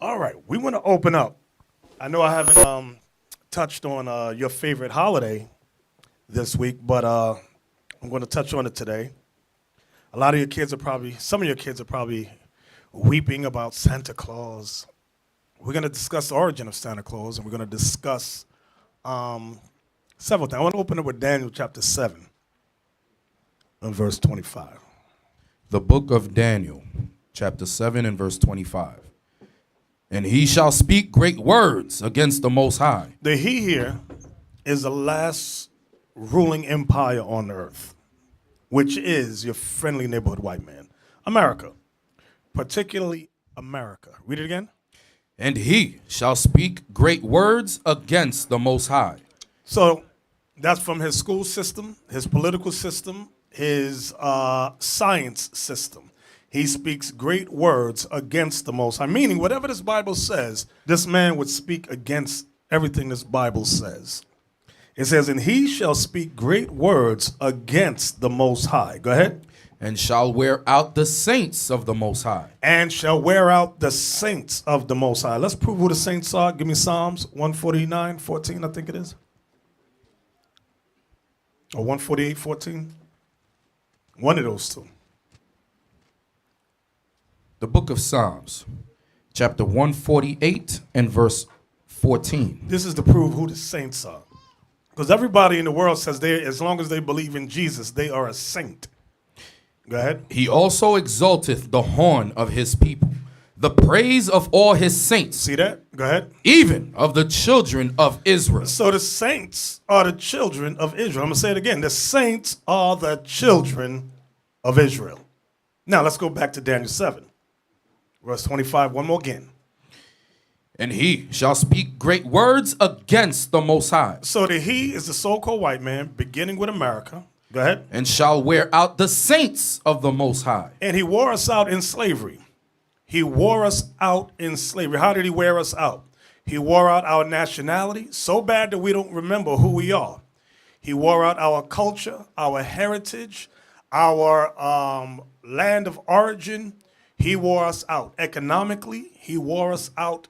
All right, we want to open up. I know I haven't touched on your favorite holiday this week, but I'm going to touch on it today. A lot of your kids are probably, some of your kids are probably weeping about Santa Claus. We're going to discuss the origin of Santa Claus, and we're going to discuss several things. I want to open up with Daniel chapter 7 and verse 25. The book of Daniel, chapter 7 and verse 25. And he shall speak great words against the Most High. The he here is the last ruling empire on earth, which is your friendly neighborhood white man. America, particularly America. Read it again. And he shall speak great words against the Most High. So that's from his school system, his political system, his science system. He speaks great words against the Most High, meaning whatever this Bible says, this man would speak against everything this Bible says. It says, and he shall speak great words against the Most High. Go ahead. And shall wear out the saints of the Most High. And shall wear out the saints of the Most High. Let's prove who the saints are. Give me Psalms 149:14, I think it is. Or 148:14. One of those two. The book of Psalms, chapter 148 and verse 14. This is to prove who the saints are. Because everybody in the world says they, as long as they believe in Jesus, they are a saint. Go ahead. He also exalteth the horn of his people, the praise of all his saints. See that? Go ahead. Even of the children of Israel. So the saints are the children of Israel. I'm going to say it again. The saints are the children of Israel. Now let's go back to Daniel 7. Verse 25, one more again. And he shall speak great words against the Most High. So the he is the so-called white man, beginning with America. Go ahead. And shall wear out the saints of the Most High. And he wore us out in slavery. He wore us out in slavery. How did he wear us out? He wore out our nationality so bad that we don't remember who we are. He wore out our culture, our heritage, our land of origin. He wore us out economically. He wore us out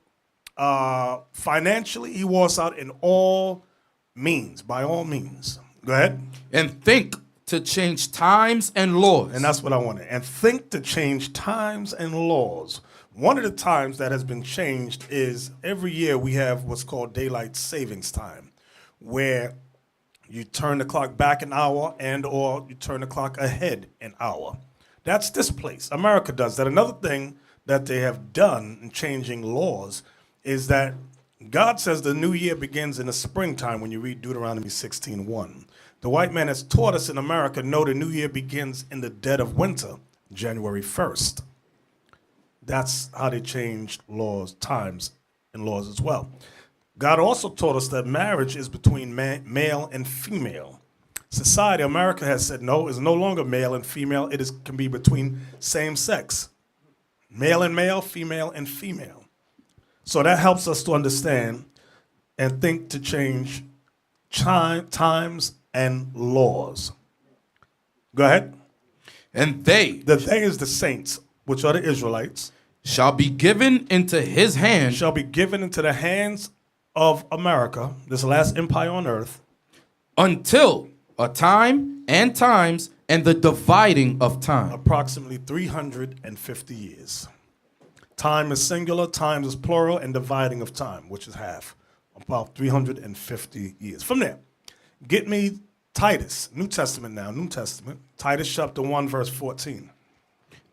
financially. He wore us out in all means, by all means. Go ahead. And think to change times and laws. And that's what I wanted. And think to change times and laws. One of the times that has been changed is every year we have what's called daylight savings time, where you turn the clock back an hour and or you turn the clock ahead an hour. That's this place. America does that. Another thing that they have done in changing laws is that God says the new year begins in the springtime when you read Deuteronomy 16:1. The white man has taught us in America, no, the new year begins in the dead of winter, January 1st. That's how they changed laws, times, and laws as well. God also taught us that marriage is between male and female. Society, America has said no, it's no longer male and female. It can be between same sex. Male and male, female and female. So that helps us to understand and think to change times and laws. Go ahead. And they, the they is the saints, which are the Israelites, shall be given into his hand. Shall be given into the hands of America, this last empire on earth, until a time and times and the dividing of time. Approximately 350 years. Time is singular, time is plural, and dividing of time, which is half. About 350 years. From there, get me Titus, New Testament now, New Testament. Titus chapter 1, verse 14.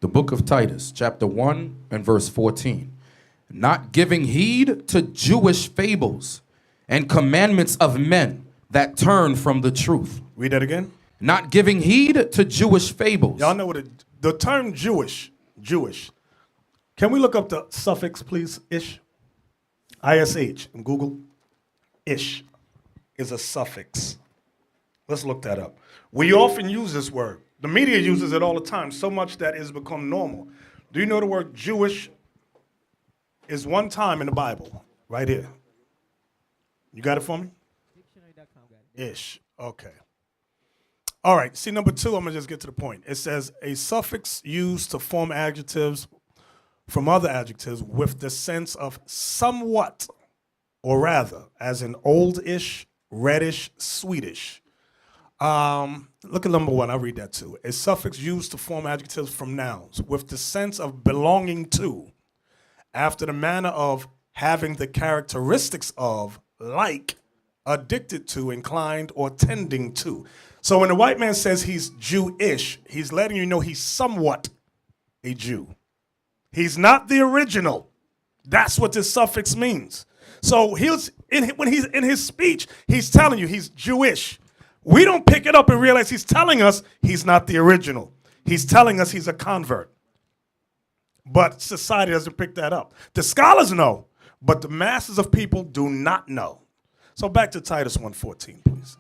The book of Titus, chapter 1 and verse 14. Not giving heed to Jewish fables and commandments of men that turn from the truth. Read that again. Not giving heed to Jewish fables. Y'all know what the term Jewish. Can we look up the suffix, please? Ish. ISH in Google. Ish is a suffix. Let's look that up. We often use this word. The media uses it all the time, so much that it's become normal. Do you know the word Jewish is one time in the Bible? Right here. You got it for me? Ish. Okay. All right. See, number two, I'm going to just get to the point. It says a suffix used to form adjectives from other adjectives with the sense of somewhat, or rather, as in oldish, reddish, sweetish. Look at number one. I'll read that too. A suffix used to form adjectives from nouns with the sense of belonging to, after the manner of having the characteristics of, like, addicted to, inclined, or tending to. So when the white man says he's Jewish, he's letting you know he's somewhat a Jew. He's not the original. That's what this suffix means. So when he's in his speech, he's telling you he's Jewish. We don't pick it up and realize he's telling us he's not the original. He's telling us he's a convert. But society doesn't pick that up. The scholars know, but the masses of people do not know. So back to Titus 1:14, please.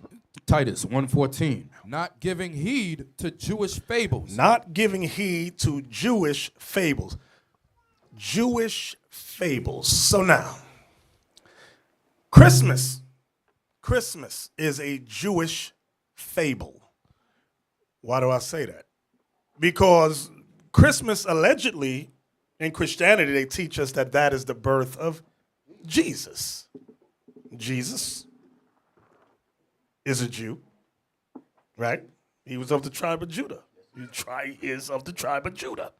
Titus 1:14. Not giving heed to Jewish fables. Not giving heed to Jewish fables. Jewish fables. So now, Christmas is a Jewish fable. Why do I say that? Because Christmas, allegedly, in Christianity, they teach us that that is the birth of Jesus. Jesus is a Jew, right? He was of the tribe of Judah. He is of the tribe of Judah.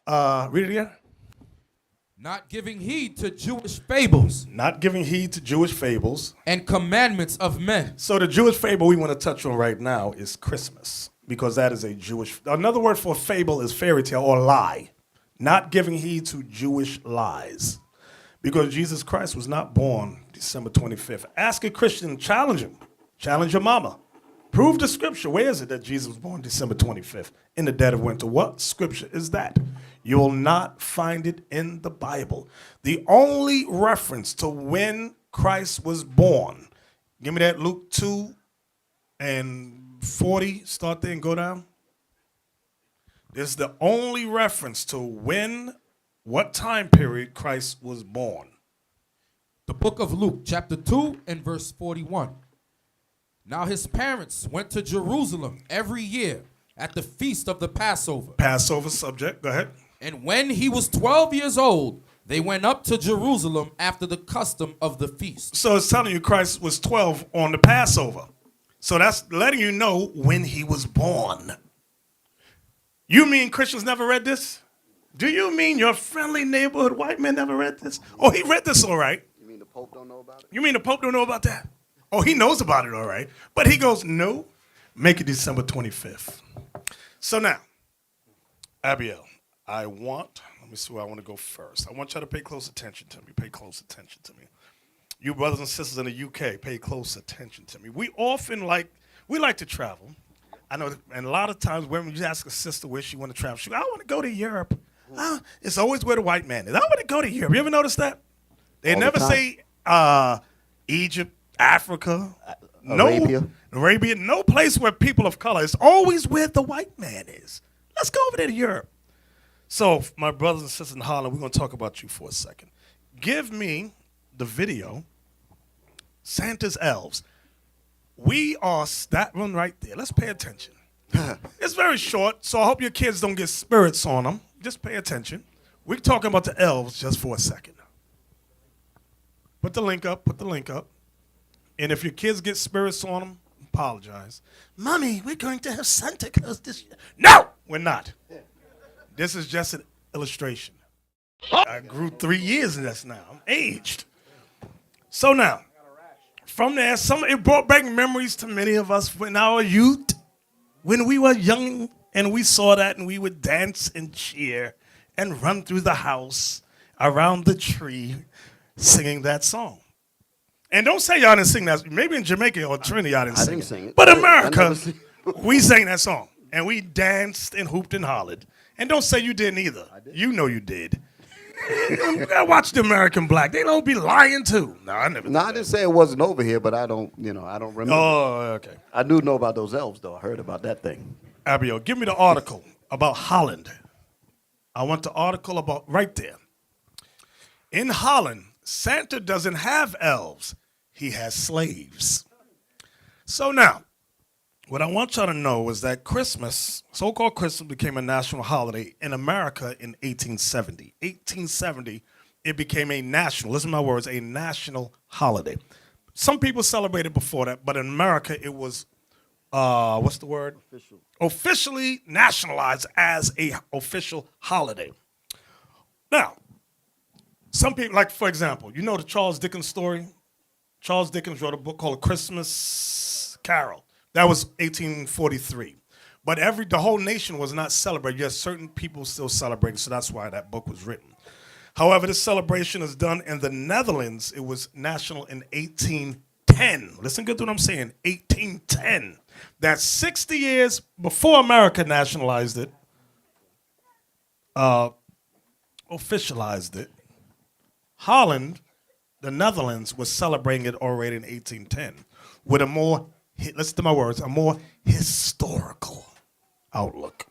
Read it again. Not giving heed to Jewish fables. Not giving heed to Jewish fables. And commandments of men. So the Jewish fable we want to touch on right now is Christmas, because that is a Jewish. Another word for fable is fairy tale or lie. Not giving heed to Jewish lies. Because Jesus Christ was not born December 25th. Ask a Christian, challenge him. Challenge your mama. Prove the scripture. Where is it that Jesus was born December 25th? In the dead of winter. What scripture is that? You'll not find it in the Bible. The only reference to when Christ was born, give me that Luke 2:40. Start there and go down. This is the only reference to what time period Christ was born. The book of Luke, chapter 2 and verse 41. Now his parents went to Jerusalem every year at the feast of the Passover. Passover subject, go ahead. And when he was 12 years old, they went up to Jerusalem after the custom of the feast. So it's telling you Christ was 12 on the Passover. So that's letting you know when he was born. You mean Christians never read this? Do you mean your friendly neighborhood white man never read this? Oh, he read this all right. You mean the Pope don't know about it? You mean the Pope don't know about that? Oh, he knows about it all right. But he goes, no, make it December 25th. So now, Abiel, let me see where I want to go first. I want y'all to pay close attention to me. Pay close attention to me. You brothers and sisters in the UK, pay close attention to me. We like to travel. I know, and a lot of times when you ask a sister where she want to travel, she goes, I want to go to Europe. It's always where the white man is. I want to go to Europe. You ever notice that? They All never the say Egypt, Africa, Arabia. No place where people of color. It's always where the white man is. Let's go over there to Europe. So, my brothers and sisters in Holland, we're going to talk about you for a second. Give me the video, Santa's Elves. That one right there. Let's pay attention. It's very short, so I hope your kids don't get spirits on them. Just pay attention. We're talking about the elves just for a second. Put the link up. And if your kids get spirits on them, apologize. Mommy, we're going to have Santa Claus this year. No, we're not. This is just an illustration. I grew 3 years in this now. I'm aged. So now, from there, it brought back memories to many of us in our youth, when we were young and we saw that and we would dance and cheer and run through the house around the tree singing that song. And don't say y'all didn't sing that. Maybe in Jamaica or Trinidad y'all didn't I sing didn't it. sing it. But I America, never sing- we sang that song. And we danced and hooped and hollered. And don't say you didn't either. You know you did. You gotta watch the American Black. They don't be lying too. No, I never. No, I didn't say it wasn't over here, but I don't remember. Oh, okay. I do know about those elves, though. I heard about that thing. Abiel, give me the article about Holland. I want the article about right there. In Holland, Santa doesn't have elves. He has slaves. So now, What I want y'all to know is that Christmas, so-called Christmas, became a national holiday in America in 1870. 1870, it became a national, listen to my words, a national holiday. Some people celebrated before that, but in America it was, what's the word? Officially nationalized as a official holiday. Now, some people, like for example, you know the Charles Dickens story? Charles Dickens wrote a book called A Christmas Carol. That was 1843. But the whole nation was not celebrating. Yes, certain people still celebrating, so that's why that book was written. However, this celebration is done in the Netherlands. It was national in 1810. Listen good to what I'm saying, 1810. That's 60 years before America nationalized it, officialized it. Holland, the Netherlands, was celebrating it already in 1810 with a more, listen to my words, a more historical outlook.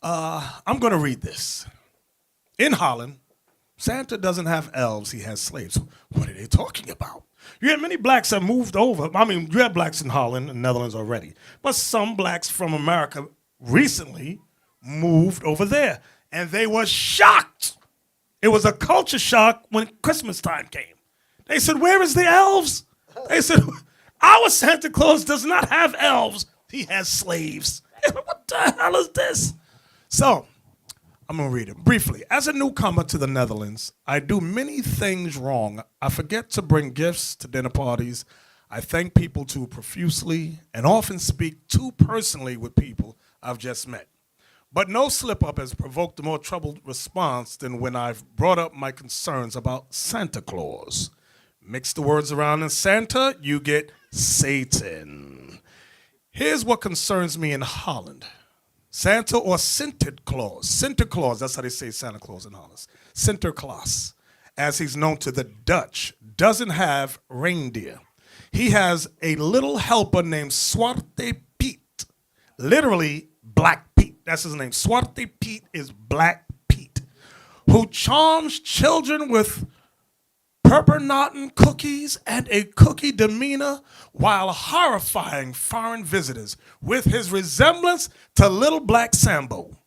I'm going to read this. In Holland, Santa doesn't have elves, he has slaves. What are they talking about? You have many blacks that moved over. I mean, you have blacks in Holland and Netherlands already. But some blacks from America recently moved over there. And they were shocked. It was a culture shock when Christmas time came. They said, where is the elves? They said, our Santa Claus does not have elves. He has slaves. What the hell is this? So, I'm going to read it briefly. As a newcomer to the Netherlands, I do many things wrong. I forget to bring gifts to dinner parties. I thank people too profusely and often speak too personally with people I've just met. But no slip-up has provoked a more troubled response than when I've brought up my concerns about Santa Claus. Mix the words around in Santa, you get Satan. Here's what concerns me in Holland. Santa or Sinterklaas. Sinterklaas, that's how they say Santa Claus in Holland. Sinterklaas, as he's known to the Dutch, doesn't have reindeer. He has a little helper named Zwarte Piet, literally Black Pete. That's his name. Zwarte Piet is Black Pete, who charms children with peppernotten cookies and a cookie demeanor while horrifying foreign visitors with his resemblance to Little Black Sambo.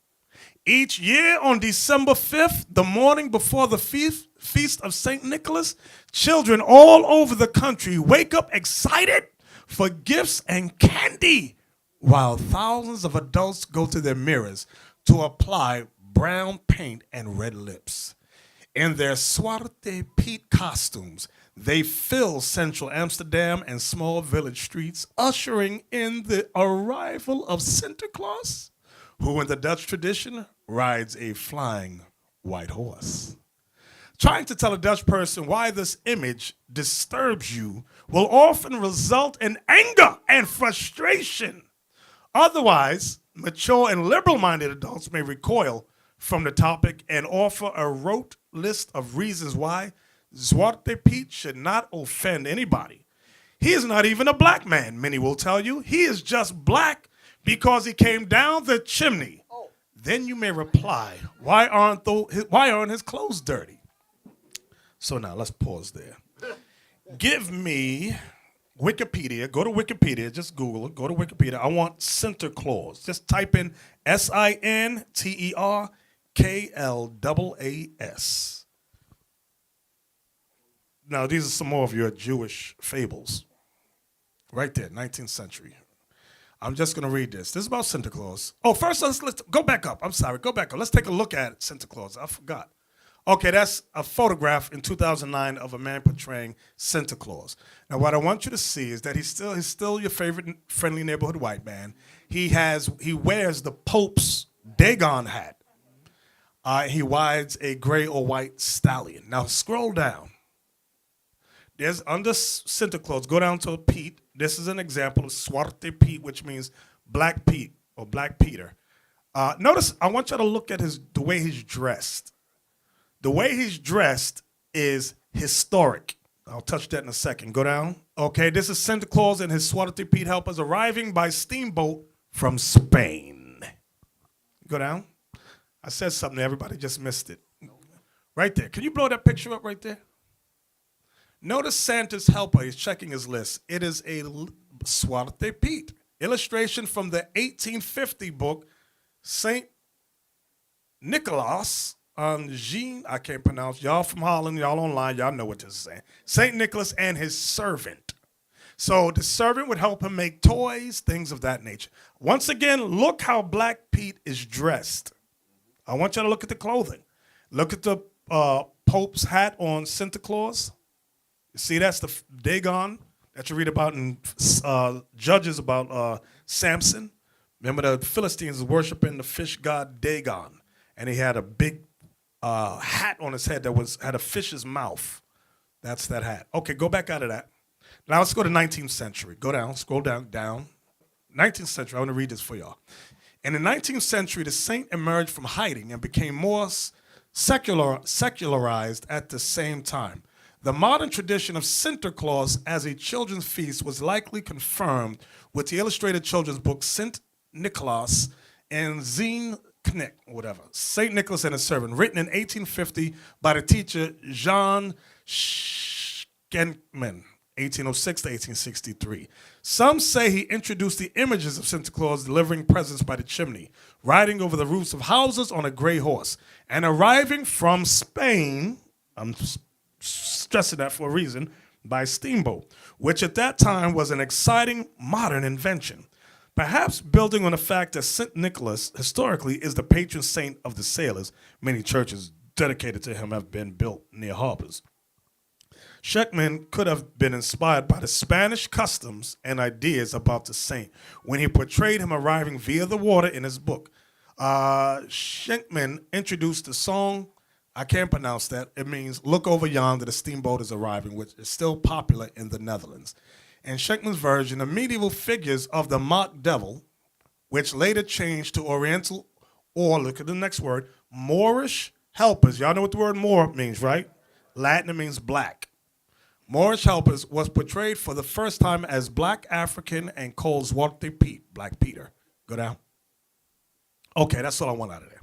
Each year on December 5th, the morning before the feast of St. Nicholas, children all over the country wake up excited for gifts and candy, while thousands of adults go to their mirrors to apply brown paint and red lips. In their Zwarte Piet costumes, they fill central Amsterdam and small village streets, ushering in the arrival of Sinterklaas, who in the Dutch tradition rides a flying white horse. Trying to tell a Dutch person why this image disturbs you will often result in anger and frustration. Otherwise, mature and liberal-minded adults may recoil from the topic and offer a rote list of reasons why Zwarte Piet should not offend anybody. He is not even a black man, many will tell you. He is just black because he came down the chimney. Then you may reply, why aren't his clothes dirty? So now let's pause there. Give me Wikipedia. Go to Wikipedia. Just Google it. Go to Wikipedia. I want Santa Claus. Just type in Sinterklaas. Now, these are some more of your Jewish fables. Right there, 19th century. I'm just going to read this. This is about Santa Claus. Oh, first, let's go back up. I'm sorry. Go back up. Let's take a look at Santa Claus. I forgot. Okay, that's a photograph in 2009 of a man portraying Santa Claus. Now, what I want you to see is that he's still your favorite friendly neighborhood white man. He wears the Pope's Dagon hat. He rides a gray or white stallion. Now, scroll down. There's under Santa Claus, go down to Pete. This is an example of Zwarte Piet, which means Black Pete or Black Peter. Notice, I want you to look at the way he's dressed. The way he's dressed is historic. I'll touch that in a second. Go down. Okay, this is Santa Claus and his Zwarte Piet helpers arriving by steamboat from Spain. Go down. I said something, everybody just missed it. Right there. Can you blow that picture up right there? Notice Santa's helper, he's checking his list. It is a Zwarte Piet illustration from the 1850 book, St. Nicholas Jean, I can't pronounce. Y'all from Holland, y'all online, y'all know what this is saying. St. Nicholas and his servant. So the servant would help him make toys, things of that nature. Once again, look how Black Pete is dressed. I want you to look at the clothing. Look at the Pope's hat on Santa Claus. You see, that's the Dagon that you read about in Judges about Samson. Remember the Philistines were worshiping the fish god Dagon, and he had a big hat on his head that had a fish's mouth. That's that hat. Okay, go back out of that. Now let's go to 19th century. Go down, scroll down. 19th century, I want to read this for y'all. In the 19th century, the saint emerged from hiding and became more secularized at the same time. The modern tradition of Santa Claus as a children's feast was likely confirmed with the illustrated children's book St. Nicholas and Zine Knick, whatever, St. Nicholas and his Servant, written in 1850 by the teacher Jean Schenkman, 1806 to 1863. Some say he introduced the images of Santa Claus delivering presents by the chimney, riding over the roofs of houses on a gray horse, and arriving from Spain, I'm stressing that for a reason, by steamboat, which at that time was an exciting modern invention. Perhaps building on the fact that St. Nicholas historically is the patron saint of the sailors, many churches dedicated to him have been built near harbors. Schenkman could have been inspired by the Spanish customs and ideas about the saint when he portrayed him arriving via the water in his book. Schenkman introduced the song, I can't pronounce that, it means look over yonder, the steamboat is arriving, which is still popular in the Netherlands. In Schenkman's version, the medieval figures of the mock devil, which later changed to Oriental, or look at the next word, Moorish helpers. Y'all know what the word Moor means, right? Latin, it means black. Moorish helpers was portrayed for the first time as black African and called Zwarte Piet, Black Peter. Go down. Okay, that's all I want out of there.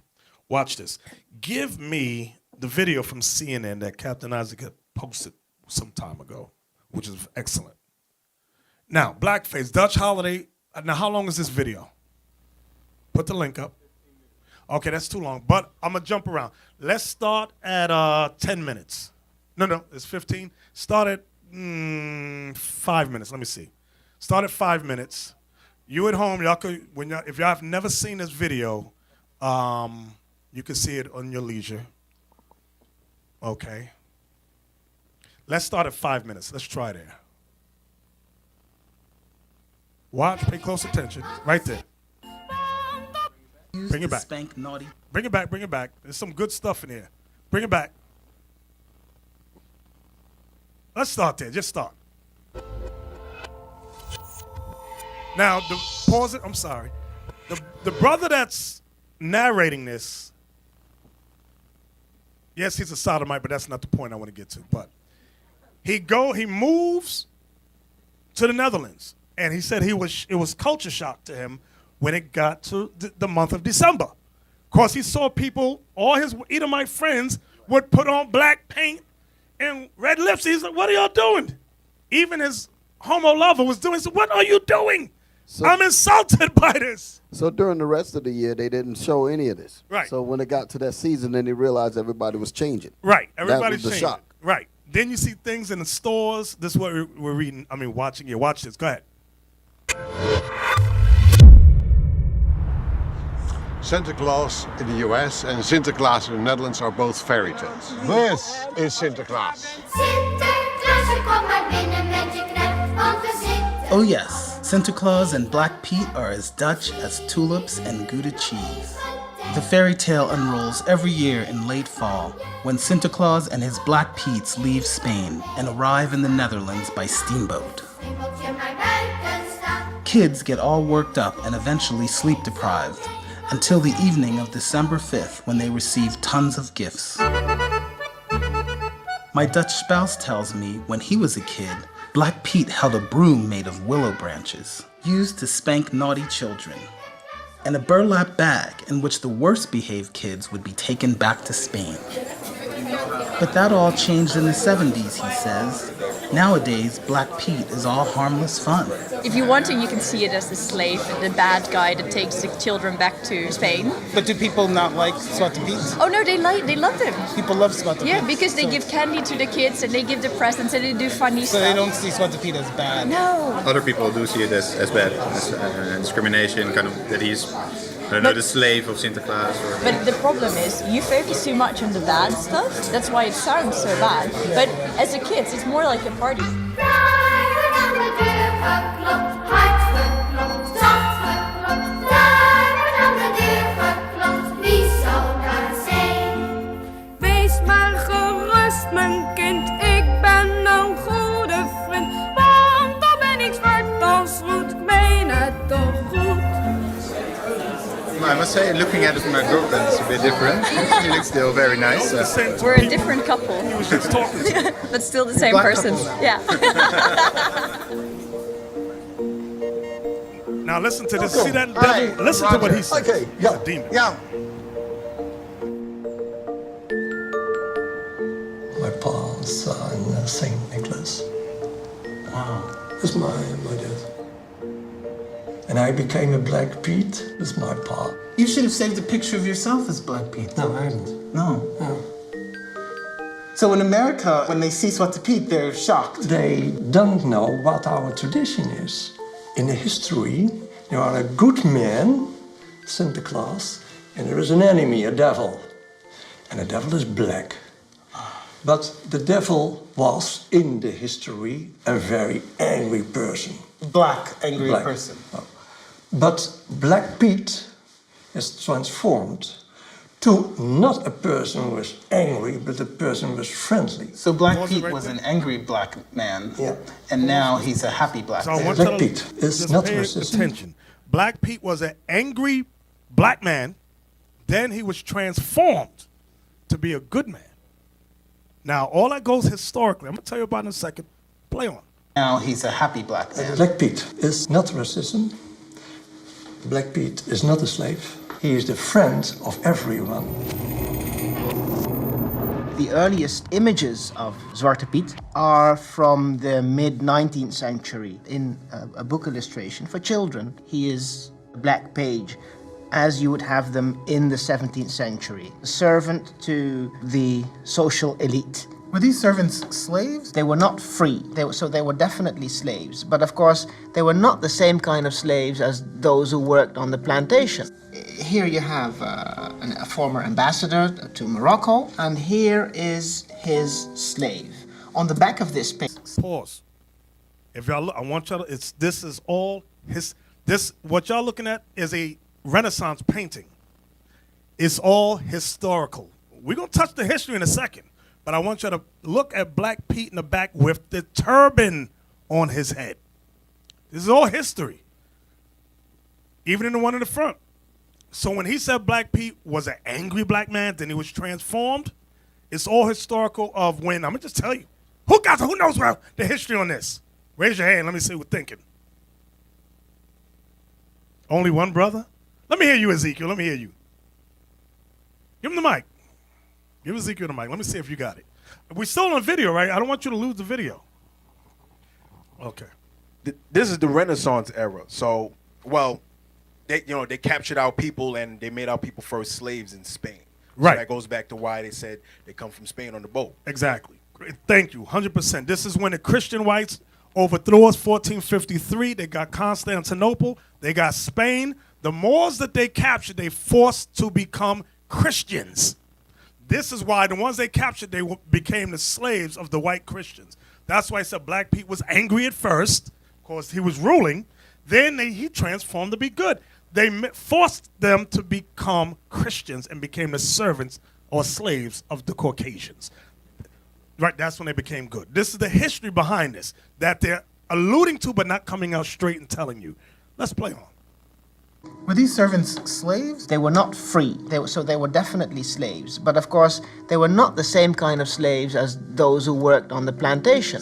Watch this. Give me the video from CNN that Captain Isaac had posted some time ago, which is excellent. Now, blackface, Dutch holiday. Now, how long is this video? Put the link up. Okay, that's too long, but I'm going to jump around. Let's start at 10 minutes. No, it's 15. Start at 5 minutes. Let me see. Start at 5 minutes. You at home, y'all could, if y'all have never seen this video, you can see it on your leisure. Okay. Let's start at 5 minutes. Let's try there. Watch, pay close attention. Right there. Bring it back. Spank naughty. Bring it back. There's some good stuff in here. Bring it back. Let's start there. Just start. Now, pause it. I'm sorry. The brother that's narrating this, yes, he's a sodomite, but that's not the point I want to get to. But he moves to the Netherlands, and he said it was culture shock to him when it got to the month of December. Of course, he saw people, all his Edomite friends would put on black paint and red lips. He's like, what are y'all doing? Even his homo lover was doing, so what are you doing? So, I'm insulted by this. So during the rest of the year, they didn't show any of this. Right. So when it got to that season, then they realized everybody was changing. Right. Everybody's that was the changing. shock. Right. Then you see things in the stores. This is what we're reading. I mean, watching here. Watch this. Go ahead. Santa Claus in the US and Sinterklaas in the Netherlands are both fairy tales. This is Sinterklaas. Sinterklaas, kom maar binnen met je knap, want we zitten. Oh yes, Santa Claus and Black Pete are as Dutch as tulips and Gouda cheese. The fairy tale unrolls every year in late fall when Santa Claus and his Black Petes leave Spain and arrive in the Netherlands by steamboat. Kids get all worked up and eventually sleep deprived until the evening of December 5th when they receive tons of gifts. My Dutch spouse tells me when he was a kid, Black Pete held a broom made of willow branches, used to spank naughty children, and a burlap bag in which the worst behaved kids would be taken back to Spain. But that all changed in the 70s, he says, Nowadays, Black Pete is all harmless fun. If you want to, you can see it as the slave, the bad guy that takes the children back to Spain. But do people not like Zwarte Piet? Oh no, they love them. People love Zwarte Piet. Yeah, because they give candy to the kids and they give the presents and they do funny So stuff. they don't see Zwarte Piet as bad. No. Other people do see it as bad, as discrimination, kind of that he's, I don't know, the slave of Sinterklaas. Or But the problem is, you focus too much on the bad stuff. That's why it sounds so bad. But as a kid, it's more like a party. Daar wordt aan de deur geklopt, hard geklopt, zacht geklopt. Daar wordt aan de deur geklopt, wie zou daar zijn? Wees maar gerust, mijn kind, ik ben een goede vriend. Want dan ben ik zwart als roet, ik meen het toch goed. I must say, looking at it from my girlfriend, it's a bit different. She looks still very nice. We're a different couple, He was just talking to you. but still the same Black person. couple now. Yeah. Now listen to this. See that devil? Listen to what he said. Okay, He's a demon. Yeah. My pa's in St. Nicholas. Wow. That's my dad. And I became a Black Pete with my pa. You should have saved a picture of yourself as Black Pete. No, I haven't. No. No. So in America, when they see Zwarte Piet, they're shocked. They don't know what our tradition is. In the history, there are a good man, Santa Claus, and there is an enemy, a devil. And the devil is black. But the devil was, in the history, a very angry person. Black, angry Black. person. But Black Pete is transformed to not a person who was angry, but a person who was friendly. So Black Pause it Pete right was there. an angry black man, Yeah. and now he's a happy black So I man. want Black you Pete to is just not pay racism. attention. Black Pete was an angry black man. Then he was transformed to be a good man. Now, all that goes historically. I'm going to tell you about in a second. Play on. Now he's a happy black man. Black Pete is not racism. Black Pete is not a slave. He is the friend of everyone. The earliest images of Zwarte Piet are from the mid-19th century in a book illustration for children. He is a black page, as you would have them in the 17th century, a servant to the social elite. Were these servants slaves? They were not free, so they were definitely slaves. But of course, they were not the same kind of slaves as those who worked on the plantation. Here you have a former ambassador to Morocco, and here is his slave. On the back of this picture. Pause. If y'all look, I want y'all to, this is all what y'all looking at is a Renaissance painting. It's all historical. We're going to touch the history in a second, but I want you to look at Black Pete in the back with the turban on his head. This is all history. Even in the one in the front. So when he said Black Pete was an angry black man, then he was transformed, it's all historical of when, I'm going to just tell you. Who knows the history on this? Raise your hand. Let me see who's thinking. Only one brother? Let me hear you, Ezekiel. Let me hear you. Give him the mic. Give Ezekiel the mic. Let me see if you got it. We're still on video, right? I don't want you to lose the video. Okay. This is the Renaissance era. So, well, they captured our people and they made our people first slaves in Spain. Right. So that goes back to why they said they come from Spain on the boat. Exactly. Thank you. 100%. This is when the Christian whites overthrew us, 1453. They got Constantinople. They got Spain. The Moors that they captured, they forced to become Christians. This is why the ones they captured, they became the slaves of the white Christians. That's why I said Black Pete was angry at first, because he was ruling. Then he transformed to be good. They forced them to become Christians and became the servants or slaves of the Caucasians. Right, that's when they became good. This is the history behind this that they're alluding to but not coming out straight and telling you. Let's play on. Were these servants slaves? They were not free, so they were definitely slaves. But of course, they were not the same kind of slaves as those who worked on the plantation.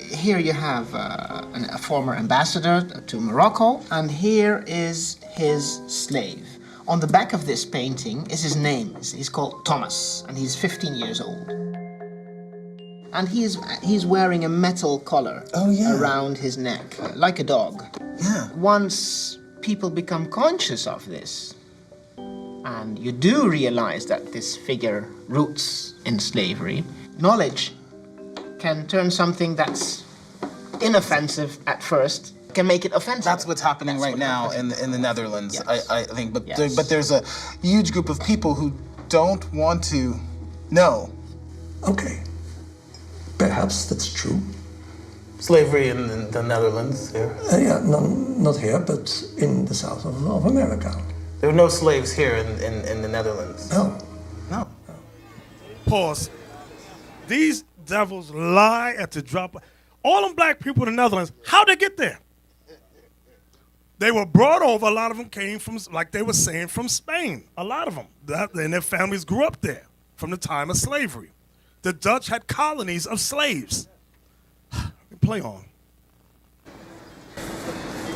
Here you have a former ambassador to Morocco, and here is his slave. On the back of this painting is his name. He's called Thomas, and he's 15 years old. And he's wearing a metal collar around his neck, like a dog. Yeah. Once people become conscious of this, and you do realize that this figure roots in slavery, knowledge can turn something that's inoffensive at first, can make it offensive. That's what's happening right now in the Netherlands, Yes. I think. But, Yes. but there's a huge group of people who don't want to know. Okay, perhaps that's true. Slavery in the Netherlands here. Yeah, not here, but in the south of America. There were no slaves here in the Netherlands. No. No. Pause. These devils lie at the drop. All them black people in the Netherlands, how'd they get there? They were brought over. A lot of them came from, like they were saying, from Spain. A lot of them. And their families grew up there from the time of slavery. The Dutch had colonies of slaves. Play on.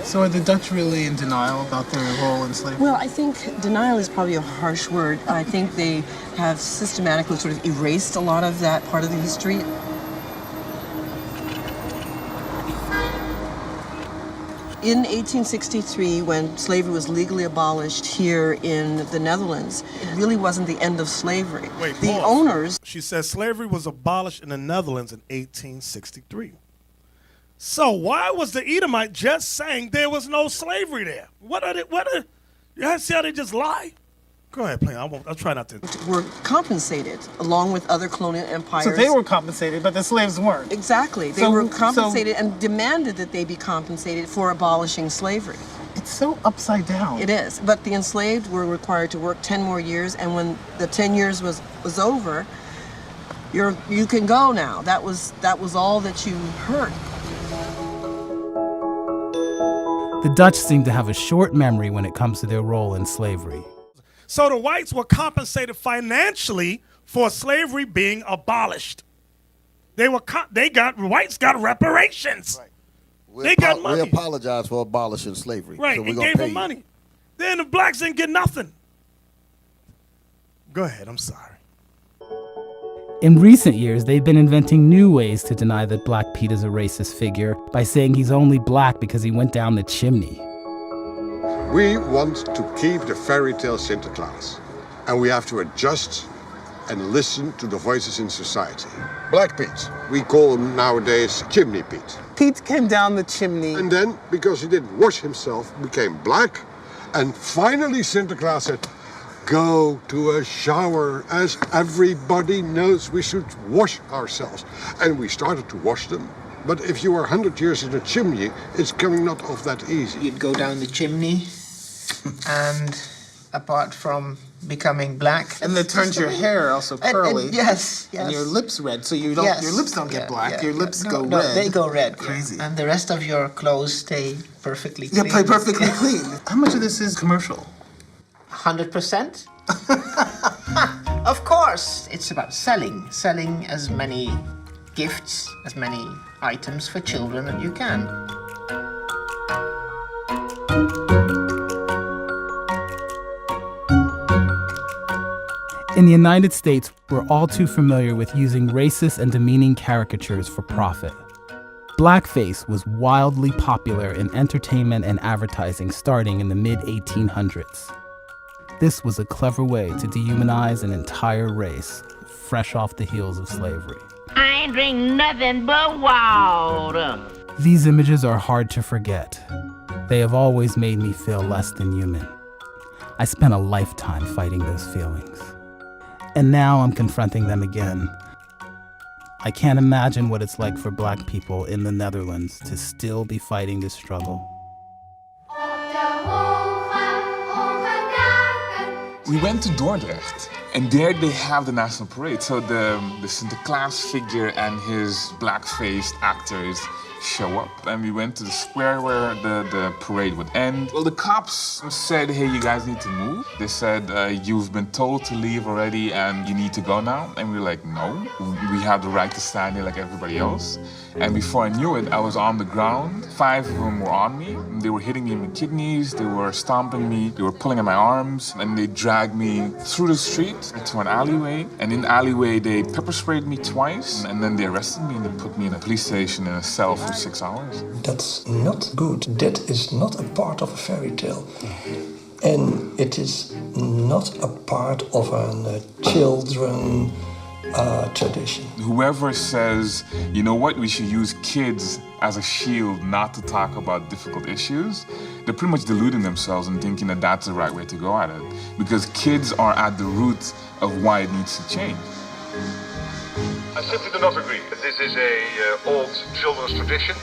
So are the Dutch really in denial about their role in slavery? Well, I think denial is probably a harsh word. I think they have systematically sort of erased a lot of that part of the history. In 1863, when slavery was legally abolished here in the Netherlands, it really wasn't the end of slavery. Wait, the pause. owners... She says slavery was abolished in the Netherlands in 1863. So why was the Edomite just saying there was no slavery there? You see how they just lie? Go ahead, play. I'll try not to. Were compensated along with other colonial empires. So they were compensated, but the slaves weren't. Exactly. They were compensated and demanded that they be compensated for abolishing slavery. It's so upside down. It is. But the enslaved were required to work 10 more years, and when the 10 years was over, you can go now. That was all that you heard. The Dutch seem to have a short memory when it comes to their role in slavery. So the whites were compensated financially for slavery being abolished. Whites got reparations. Right. They got money. We apologize for abolishing slavery. Right, so we're and gonna gave pay them you. money. Then the blacks didn't get nothing. Go ahead, I'm sorry. In recent years, they've been inventing new ways to deny that Black Pete is a racist figure by saying he's only black because he went down the chimney. We want to keep the fairy tale Sinterklaas, and we have to adjust and listen to the voices in society. Black Pete, we call him nowadays Chimney Pete. Pete came down the chimney. And then, because he didn't wash himself, became black, and finally Sinterklaas said, go to a shower, as everybody knows we should wash ourselves. And we started to wash them. But if you are 100 years in a chimney, it's coming not off that easy. You'd go down the chimney, and apart from becoming black... And it turns your hair also curly. And yes. And your lips red, so your lips don't get black, your lips go red. No, they go red. Crazy. And the rest of your clothes stay perfectly clean. Yeah, play perfectly clean. How much of this is commercial? 100%. Of course. It's about selling as many gifts, as many items for children as you can. In the United States, we're all too familiar with using racist and demeaning caricatures for profit. Blackface was wildly popular in entertainment and advertising starting in the mid-1800s. This was a clever way to dehumanize an entire race, fresh off the heels of slavery. I ain't drink nothing but water. These images are hard to forget. They have always made me feel less than human. I spent a lifetime fighting those feelings. And now I'm confronting them again. I can't imagine what it's like for Black people in the Netherlands to still be fighting this struggle. We went to Dordrecht, and there they have the national parade. So the Sinterklaas figure and his black-faced actors show up. And we went to the square where the parade would end. Well, the cops said, hey, you guys need to move. They said, you've been told to leave already and you need to go now. And we were like, no, we have the right to stand here like everybody else. And before I knew it, I was on the ground. 5 of them were on me. They were hitting me in my kidneys, they were stomping me, they were pulling at my arms, and they dragged me through the street to an alleyway. And in the alleyway, they pepper sprayed me twice, and then they arrested me and they put me in a police station in a cell for 6 hours. That's not good. That is not a part of a fairy tale. And it is not a part of a children tradition. Whoever says, you know what, we should use kids as a shield not to talk about difficult issues, they're pretty much deluding themselves and thinking that that's the right way to go at it. Because kids are at the root of why it needs to change. I simply do not agree. This is a old children's tradition.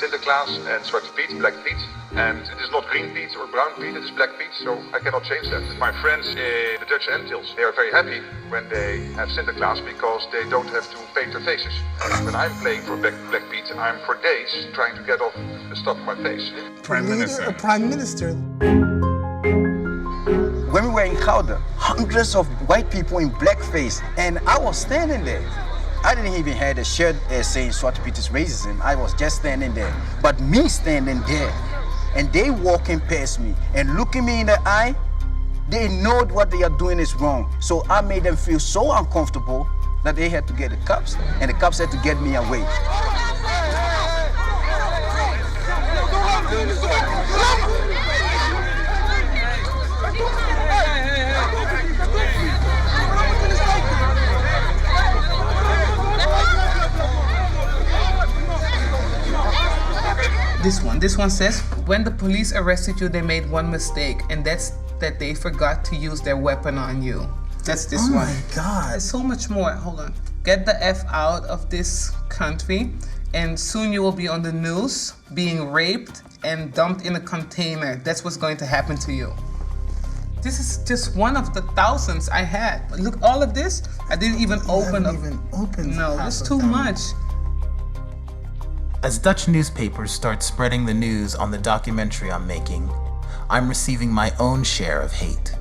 Sinterklaas and Zwarte Piet, Black Piet. And it is not Green Piet or Brown Piet, it is Black Piet, so I cannot change that. My friends in the Dutch Antilles, they are very happy when they have Sinterklaas because they don't have to paint their faces. When I'm playing for Black Piet, I'm for days trying to get off the stuff on my face. Prime Minister. A Prime Minister. When we were in Gouda, hundreds of white people in blackface, and I was standing there. I didn't even have a shirt saying Zwarte Piet is racism. I was just standing there. But me standing there, and they walking past me and looking me in the eye, they know what they are doing is wrong. So I made them feel so uncomfortable that they had to get the cops, and the cops had to get me away. This one says, when the police arrested you, they made one mistake, and that's that they forgot to use their weapon on you. That's this one. Oh my God. There's so much more. Hold on. Get the F out of this country, and soon you will be on the news, being raped and dumped in a container. That's what's going to happen to you. This is just one of the thousands I had. Look, all of this, I didn't even open up. No, it's too much. As Dutch newspapers start spreading the news on the documentary I'm making, I'm receiving my own share of hate.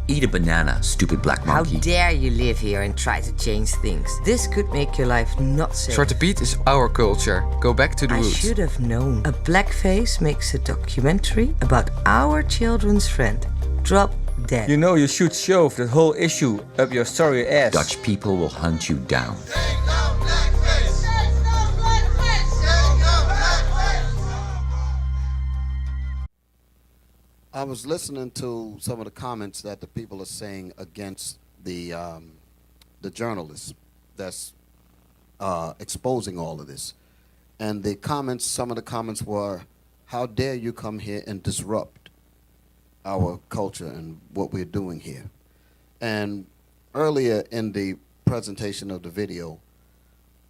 Eat a banana, stupid black monkey. How dare you live here and try to change things? This could make your life not safe. Zwarte Piet is our culture. Go back to the roots. I should have known. A blackface makes a documentary about our children's friend. Drop dead. You know you should shove that whole issue up your sorry ass. Dutch people will hunt you down. I was listening to some of the comments that the people are saying against the journalists that's exposing all of this. And the comments, some of the comments were, how dare you come here and disrupt our culture and what we're doing here. And earlier in the presentation of the video,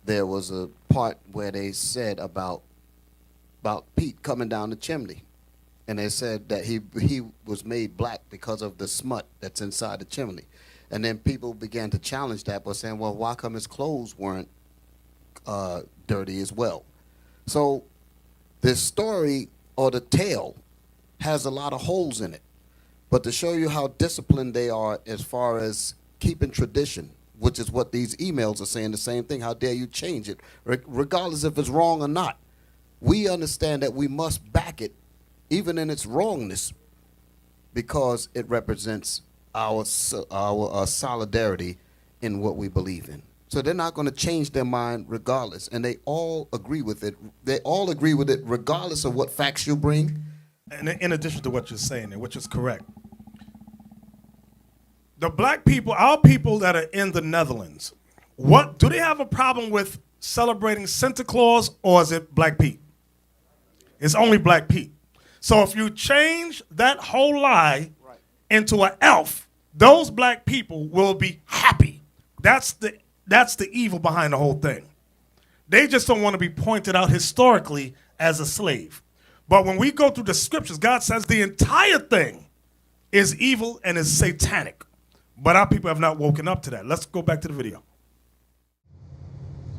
there was a part where they said about Pete coming down the chimney. And they said that he was made black because of the smut that's inside the chimney. And then people began to challenge that by saying, well, why come his clothes weren't dirty as well? So this story, or the tale, has a lot of holes in it. But to show you how disciplined they are as far as keeping tradition, which is what these emails are saying, the same thing, how dare you change it, regardless if it's wrong or not. We understand that we must back it even in its wrongness, because it represents our solidarity in what we believe in. So they're not going to change their mind regardless, and they all agree with it. They all agree with it regardless of what facts you bring. And in addition to what you're saying, which is correct, the black people, our people that are in the Netherlands, what do they have a problem with celebrating Santa Claus, or is it Black Pete? It's only Black Pete. So if you change that whole lie into an elf, those black people will be happy. That's the evil behind the whole thing. They just don't want to be pointed out historically as a slave. But when we go through the scriptures, God says the entire thing is evil and is satanic. But our people have not woken up to that. Let's go back to the video.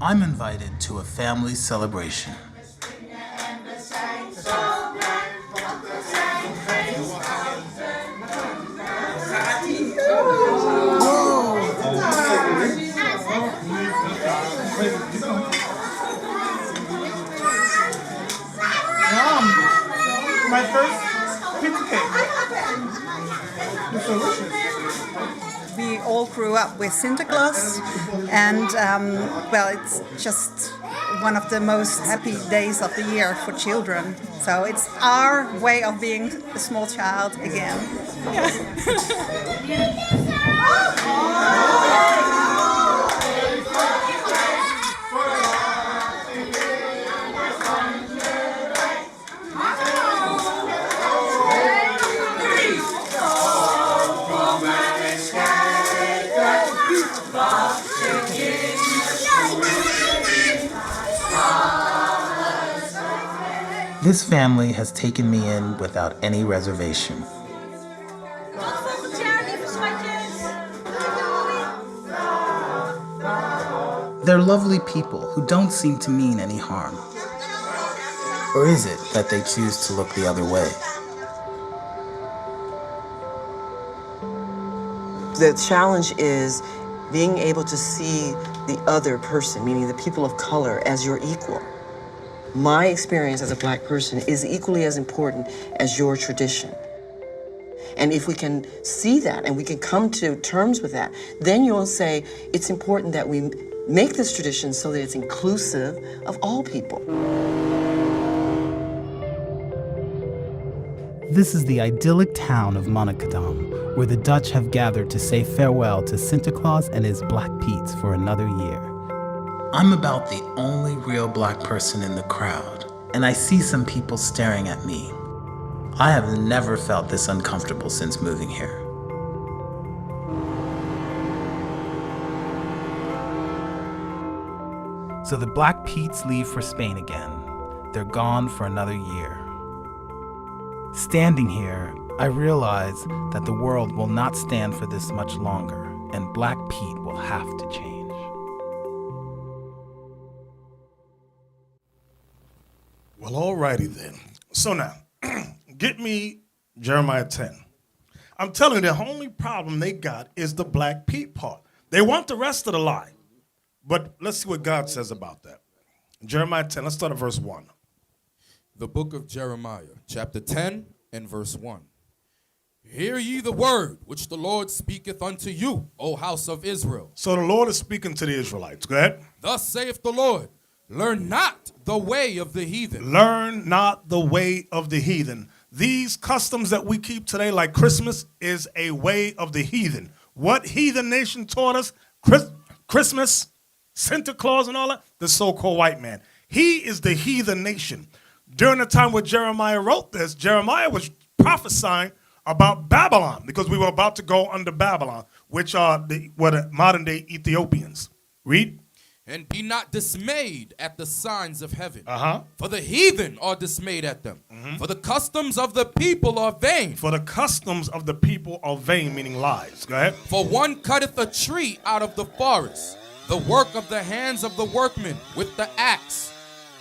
I'm invited to a family celebration. my first pizza cake. It's delicious. We all grew up with Santa Claus, and well, it's just one of the most happy days of the year for children. So it's our way of being a small child again. This family has taken me in without any reservation. They're lovely people who don't seem to mean any harm. Or is it that they choose to look the other way? The challenge is being able to see the other person, meaning the people of color, as your equal. My experience as a black person is equally as important as your tradition. And if we can see that and we can come to terms with that, then you'll say it's important that we make this tradition so that it's inclusive of all people. This is the idyllic town of Monnickendam, where the Dutch have gathered to say farewell to Santa Claus and his Black Pete's for another year. I'm about the only real black person in the crowd, and I see some people staring at me. I have never felt this uncomfortable since moving here. So the Black Pete's leave for Spain again. They're gone for another year. Standing here, I realize that the world will not stand for this much longer, and Black Pete will have to change. Well, alrighty then. So now, get me Jeremiah 10. I'm telling you, the only problem they got is the Black Pete part. They want the rest of the lie. But let's see what God says about that. Jeremiah 10, let's start at verse 1. The book of Jeremiah, chapter 10 and verse 1. Hear ye the word which the Lord speaketh unto you, O house of Israel. So the Lord is speaking to the Israelites. Go ahead. Thus saith the Lord, learn not the way of the heathen. Learn not the way of the heathen. These customs that we keep today, like Christmas, is a way of the heathen. What heathen nation taught us? Christmas, Santa Claus and all that? The so-called white man. He is the heathen nation. During the time when Jeremiah wrote this, Jeremiah was prophesying about Babylon, because we were about to go under Babylon, which are the modern-day Ethiopians. Read. And be not dismayed at the signs of heaven. For the heathen are dismayed at them. For the customs of the people are vain. For the customs of the people are vain, meaning lies. Go ahead. For one cutteth a tree out of the forest, the work of the hands of the workmen with the axe.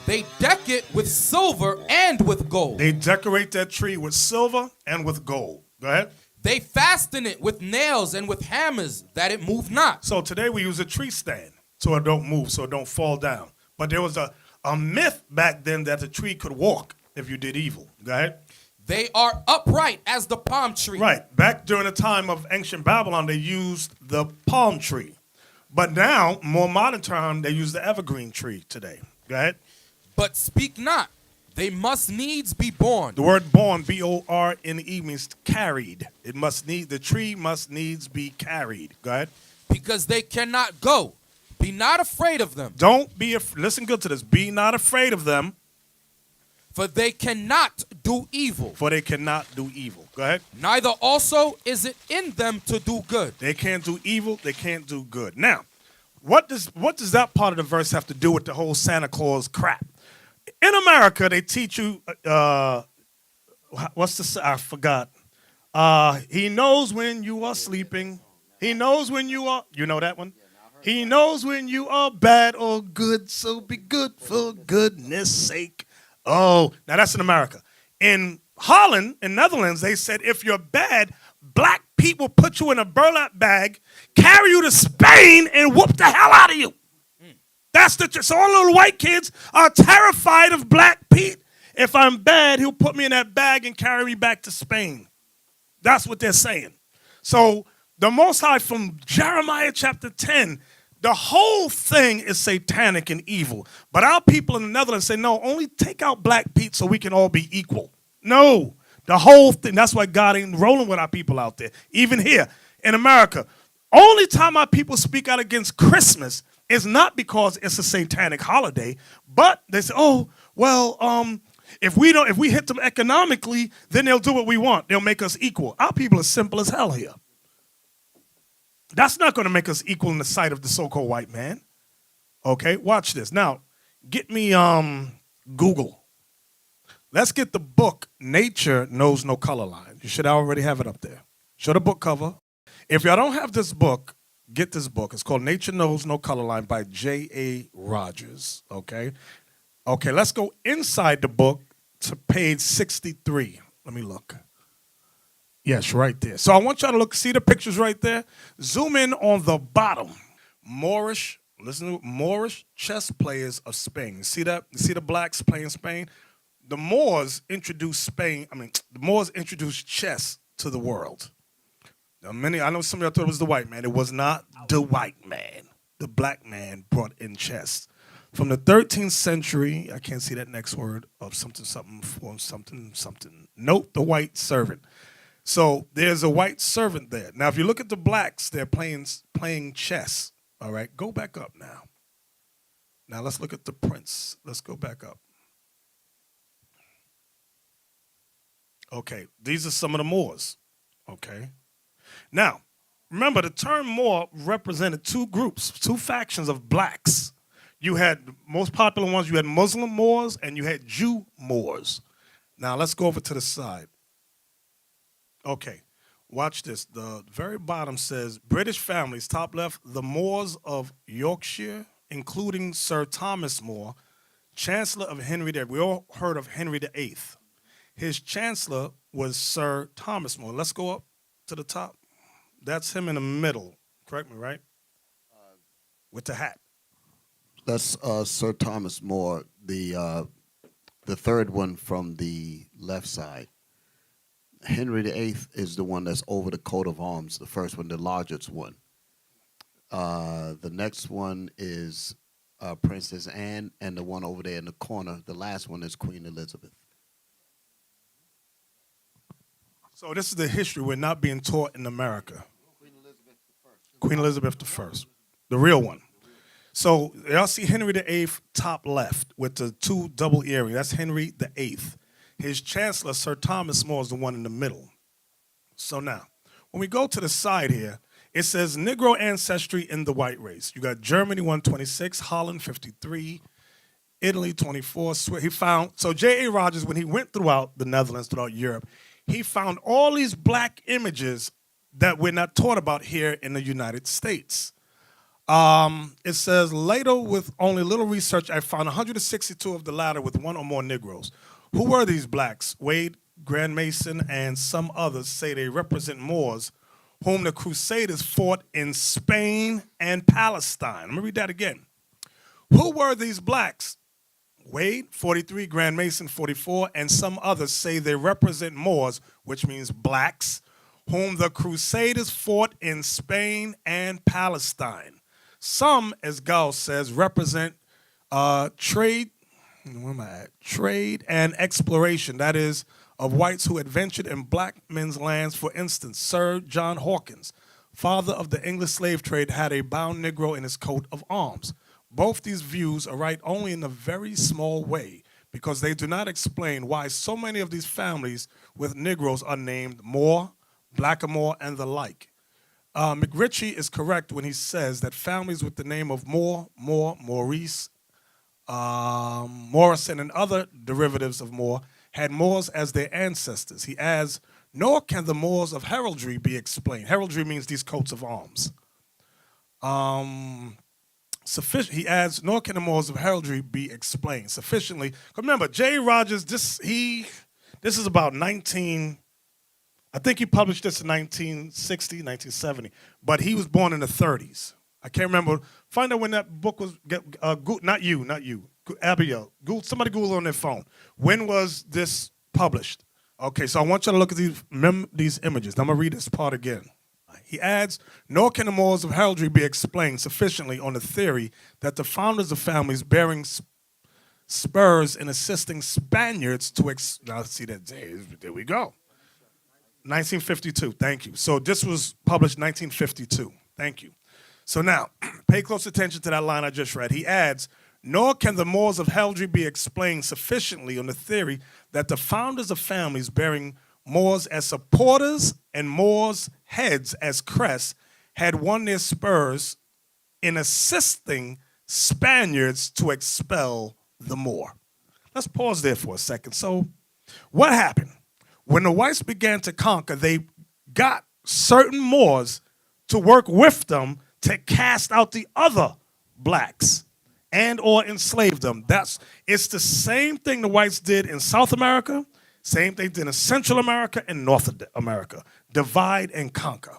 They deck it with silver and with gold. They decorate that tree with silver and with gold. Go ahead. They fasten it with nails and with hammers, that it move not. So today we use a tree stand so it don't move, so it don't fall down. But there was a myth back then that the tree could walk if you did evil. Go ahead. They are upright as the palm tree. Right. Back during the time of ancient Babylon, they used the palm tree. But now, more modern term, they use the evergreen tree today. Go ahead. But speak not. They must needs be born. The word born, B-O-R-N-E, means carried. The tree must needs be carried. Go ahead. Because they cannot go. Be not afraid of them. Listen good to this. Be not afraid of them. For they cannot do evil. For they cannot do evil. Go ahead. Neither also is it in them to do good. They can't do evil. They can't do good. Now, what does that part of the verse have to do with the whole Santa Claus crap? In America, they teach you, I forgot. He knows when you are sleeping. He knows when you are, you know that one? He knows when you are bad or good, so be good for goodness sake. Oh, now that's in America. In Holland, in Netherlands, they said if you're bad, black people put you in a burlap bag, carry you to Spain, and whoop the hell out of you. That's so all little white kids are terrified of Black Pete, If I'm bad, he'll put me in that bag and carry me back to Spain. That's what they're saying. So the Most High from Jeremiah chapter 10, the whole thing is satanic and evil. But our people in the Netherlands say, no, only take out Black Pete so we can all be equal. No, the whole thing. That's why God ain't rolling with our people out there. Even here in America. Only time our people speak out against Christmas is not because it's a satanic holiday, but they say, oh, well, if we hit them economically, then they'll do what we want. They'll make us equal. Our people are simple as hell here. That's not going to make us equal in the sight of the so-called white man. Okay, watch this. Now, get me Google. Let's get the book Nature Knows No Color Line. You should already have it up there. Show the book cover. If y'all don't have this book, get this book. It's called Nature Knows No Color Line by J.A. Rogers. Okay? Okay, let's go inside the book to page 63. Let me look. Yes, right there. So I want y'all to look, see the pictures right there? Zoom in on the bottom. Moorish, listen to Moorish chess players of Spain. You see that? You see the blacks playing Spain? The Moors introduced chess to the world. Now, I know some of y'all thought it was the white man. It was not the white man. The black man brought in chess. From the 13th century, I can't see that next word, of something. Note the white servant. So there's a white servant there. Now, if you look at the blacks, they're playing chess. All right, go back up now. Now let's look at the prince. Let's go back up. Okay, these are some of the Moors. Okay. Now, remember, the term Moor represented two groups, two factions of blacks. You had, most popular ones, you had Muslim Moors and you had Jew Moors. Now, let's go over to the side. Okay, watch this. The very bottom says, British families, top left, the Moors of Yorkshire, including Sir Thomas More, Chancellor of Henry VIII. We all heard of Henry VIII. His Chancellor was Sir Thomas More. Let's go up to the top. That's him in the middle. Correct me, right? With the hat. That's Sir Thomas More, the third one from the left side. Henry VIII is the one that's over the coat of arms, the first one, the largest one. The next one is Princess Anne, and the one over there in the corner, the last one is Queen Elizabeth. So this is the history we're not being taught in America. Queen Elizabeth I, the real one. So y'all see Henry VIII top left with the two double earrings. That's Henry VIII. His Chancellor, Sir Thomas More, is the one in the middle. So now, when we go to the side here, it says Negro ancestry in the white race. You got Germany 126, Holland 53, Italy 24. He found, so J.A. Rogers, when he went throughout the Netherlands, throughout Europe, he found all these black images that we're not taught about here in the United States. It says, later, with only little research, I found 162 of the latter with one or more Negroes. Who were these blacks? Wade, Grand Mason, and some others say they represent Moors, whom the Crusaders fought in Spain and Palestine. Let me read that again. Who were these blacks? Wade, 43, Grand Mason, 44, and some others say they represent Moors, which means blacks, whom the Crusaders fought in Spain and Palestine. Some, as Gauss says, represent trade and exploration, that is, of whites who adventured in black men's lands. For instance, Sir John Hawkins, father of the English slave trade, had a bound Negro in his coat of arms. Both these views are right only in a very small way, because they do not explain why so many of these families with Negroes are named Moore, Blackamoor, and the like. McRitchie is correct when he says that families with the name of Moore, Maurice, Morrison, and other derivatives of Moore had Moors as their ancestors. He adds, nor can the Moors of heraldry be explained. Heraldry means these coats of arms. He adds, nor can the Moors of heraldry be explained sufficiently. Remember, J. Rogers, this is about I think he published this in 1960, 1970, but he was born in the 30s. I can't remember. Find out when that book was, not you. Abigail, somebody Google on their phone. When was this published? Okay, so I want you to look at these images. I'm going to read this part again. He adds, nor can the morals of heraldry be explained sufficiently on the theory that the founders of families bearing spurs in assisting Spaniards to now see that there we go. 1952, thank you. So this was published 1952, thank you. So now, pay close attention to that line I just read. He adds, nor can the morals of heraldry be explained sufficiently on the theory that the founders of families bearing Moors as supporters and Moors' heads as crests had won their spurs in assisting Spaniards to expel the Moor. Let's pause there for a second. So what happened? When the whites began to conquer, they got certain Moors to work with them to cast out the other blacks and or enslave them. It's the same thing the whites did in South America, same thing they did in Central America and North America. Divide and conquer.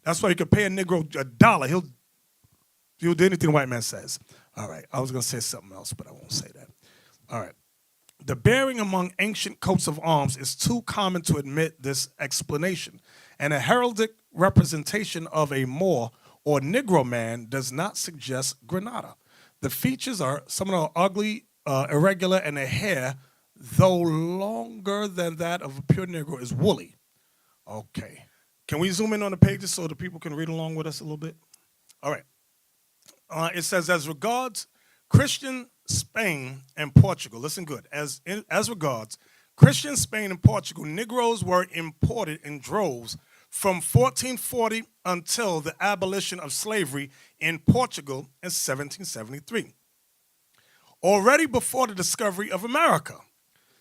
That's why you can pay a Negro $1. He'll do anything the white man says. All right, I was going to say something else, but I won't say that. All right. The bearing among ancient coats of arms is too common to admit this explanation, and a heraldic representation of a Moor or Negro man does not suggest Granada. The features are some of the ugly, irregular, and the hair, though longer than that of a pure Negro, is woolly. Okay. Can we zoom in on the pages so the people can read along with us a little bit? All right. It says, as regards Christian Spain and Portugal, listen good, as regards Christian Spain and Portugal, Negroes were imported in droves from 1440 until the abolition of slavery in Portugal in 1773. Already before the discovery of America.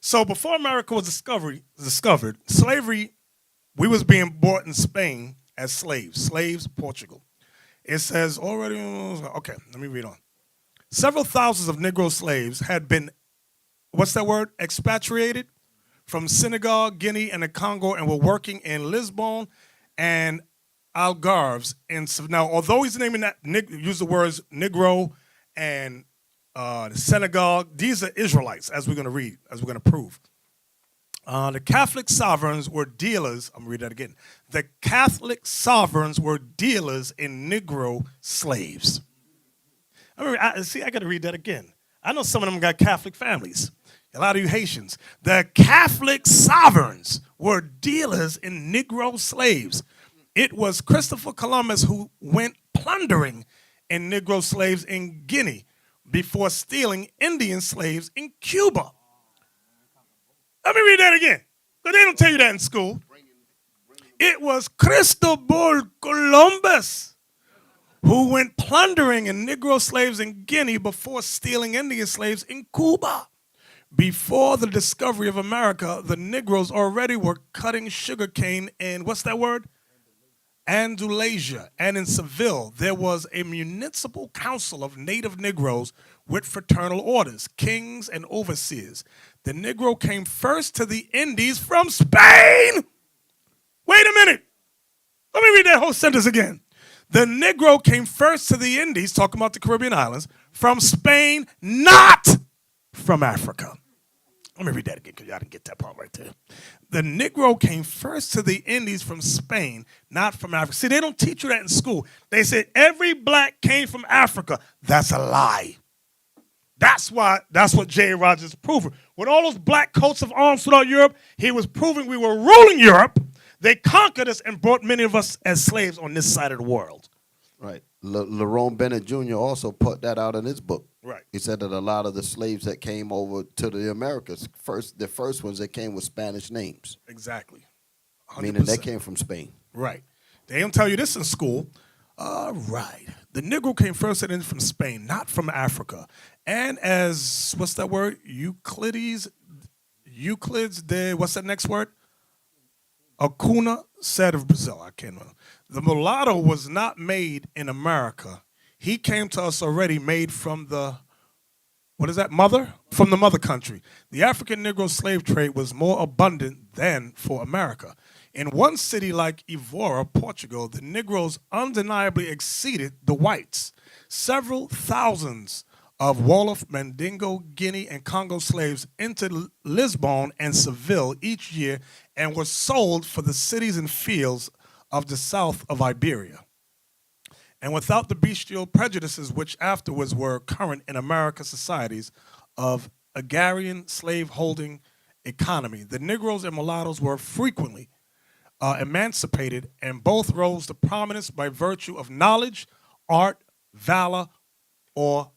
So before America was discovered, slavery, we was being bought in Spain as slaves, Portugal. It says already, okay, let me read on. Several thousands of Negro slaves had been, what's that word, expatriated from Senegal, Guinea, and the Congo, and were working in Lisbon and Algarves. And so now, although he's naming that, use the words Negro and Senegal, these are Israelites, as we're going to read, as we're going to prove. The Catholic sovereigns were dealers, I'm going to read that again. The Catholic sovereigns were dealers in Negro slaves. I got to read that again. I know some of them got Catholic families. A lot of you Haitians. The Catholic sovereigns were dealers in Negro slaves. It was Christopher Columbus who went plundering in Negro slaves in Guinea before stealing Indian slaves in Cuba. Let me read that again, because they don't tell you that in school. It was Cristobal Columbus who went plundering in Negro slaves in Guinea before stealing Indian slaves in Cuba. Before the discovery of America, the Negroes already were cutting sugarcane in, what's that word? Andalusia. And in Seville, there was a municipal council of native Negroes with fraternal orders, kings and overseers. The Negro came first to the Indies from Spain. Wait a minute. Let me read that whole sentence again. The Negro came first to the Indies, talking about the Caribbean islands, from Spain, not from Africa. Let me read that again, because y'all didn't get that part right there. The Negro came first to the Indies from Spain, not from Africa. See, they don't teach you that in school. They said every black came from Africa. That's a lie. That's what J. Rogers proved. With all those black coats of arms throughout Europe, he was proving we were ruling Europe. They conquered us and brought many of us as slaves on this side of the world. Right. Lerone Bennett Jr. also put that out in his book. Right. He said that a lot of the slaves that came over to the Americas, the first ones that came with Spanish names. Exactly. 100%. Meaning they came from Spain. Right. They don't tell you this in school. All right. The Negro came first and then from Spain, not from Africa. And as, what's that word? Euclides, what's that next word? Acuna said of Brazil. I can't remember. The mulatto was not made in America. He came to us already made from the, what is that, mother? From the mother country. The African Negro slave trade was more abundant than for America. In one city like Evora, Portugal, the Negroes undeniably exceeded the whites. Several thousands of Wolof, Mandingo, Guinea, and Congo slaves entered Lisbon and Seville each year and were sold for the cities and fields of the south of Iberia. And without the bestial prejudices which afterwards were current in American societies of agrarian slave-holding economy, the Negroes and mulattoes were frequently emancipated, and both rose to prominence by virtue of knowledge, art, valor, or,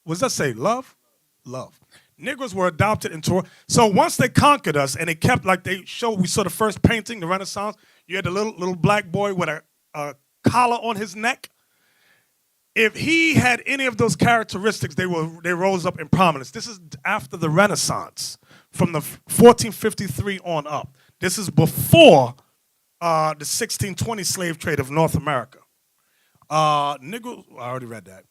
what does that say, love? Love. Negroes were adopted into, so once they conquered us and they kept, like they showed, we saw the first painting, the Renaissance, you had the little black boy with a collar on his neck. If he had any of those characteristics, they rose up in prominence. This is after the Renaissance, from the 1453 on up. This is before the 1620 slave trade of North America. Negroes, I already read that.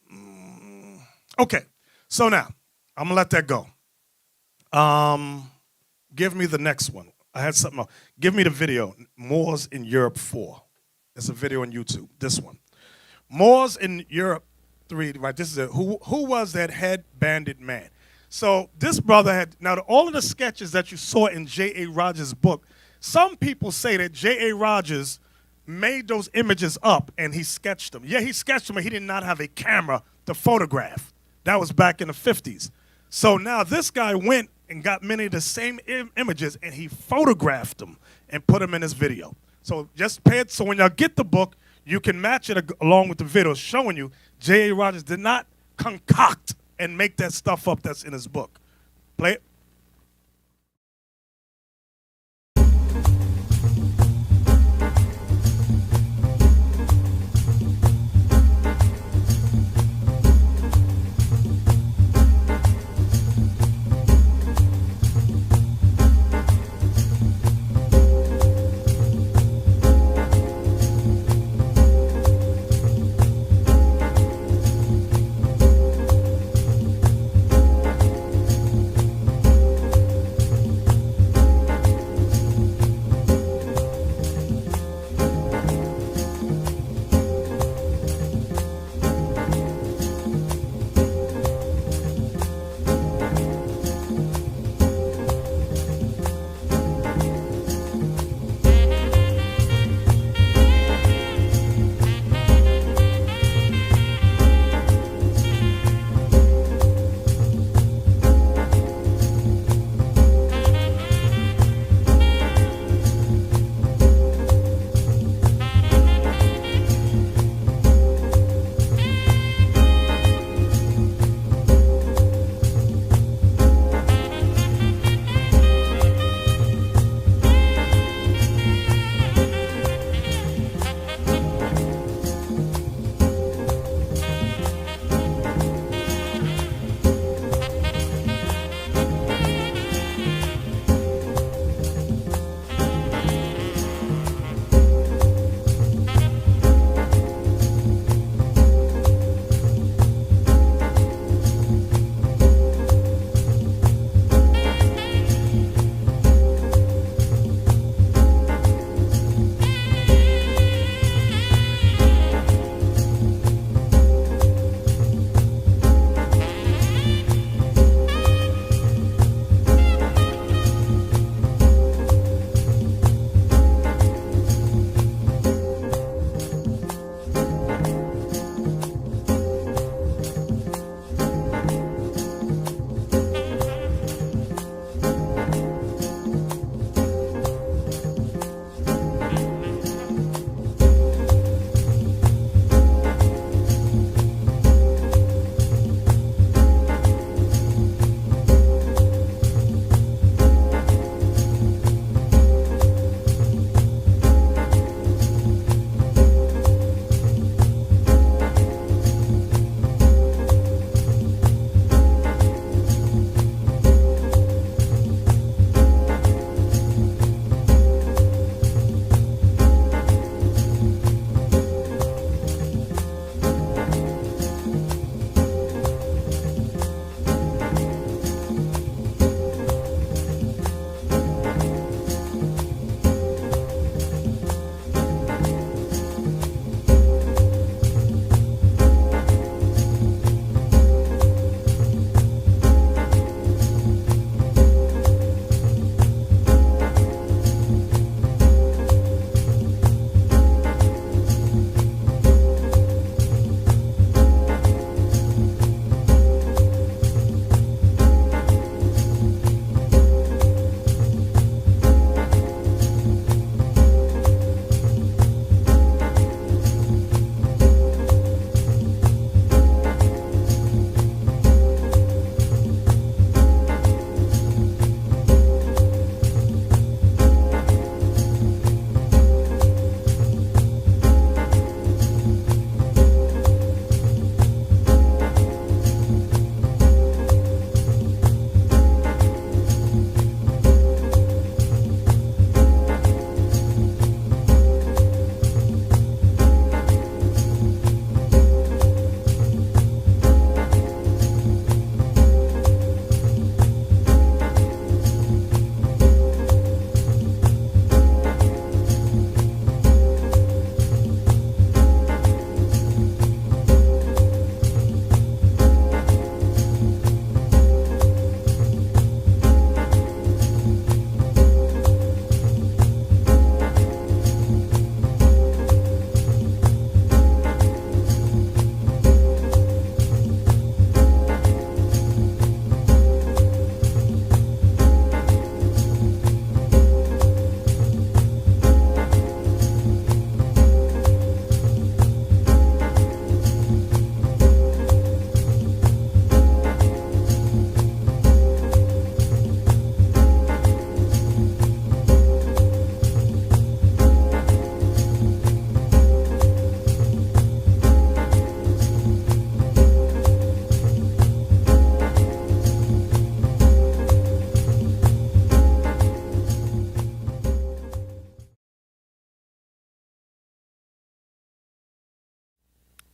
Okay, so now, I'm gonna let that go. Give me the next one. I had something else. Give me the video, Moors in Europe 4. It's a video on YouTube, this one. Moors in Europe 3, right, this is it. Who was that head-banded man? So this brother had, now all of the sketches that you saw in J.A. Rogers' book, some people say that J.A. Rogers made those images up and he sketched them. Yeah, he sketched them, but he did not have a camera to photograph. That was back in the 50s. So now this guy went and got many of the same images and he photographed them and put them in his video. So just pay it, so when y'all get the book, you can match it along with the video showing you J.A. Rogers did not concoct and make that stuff up that's in his book. Play it.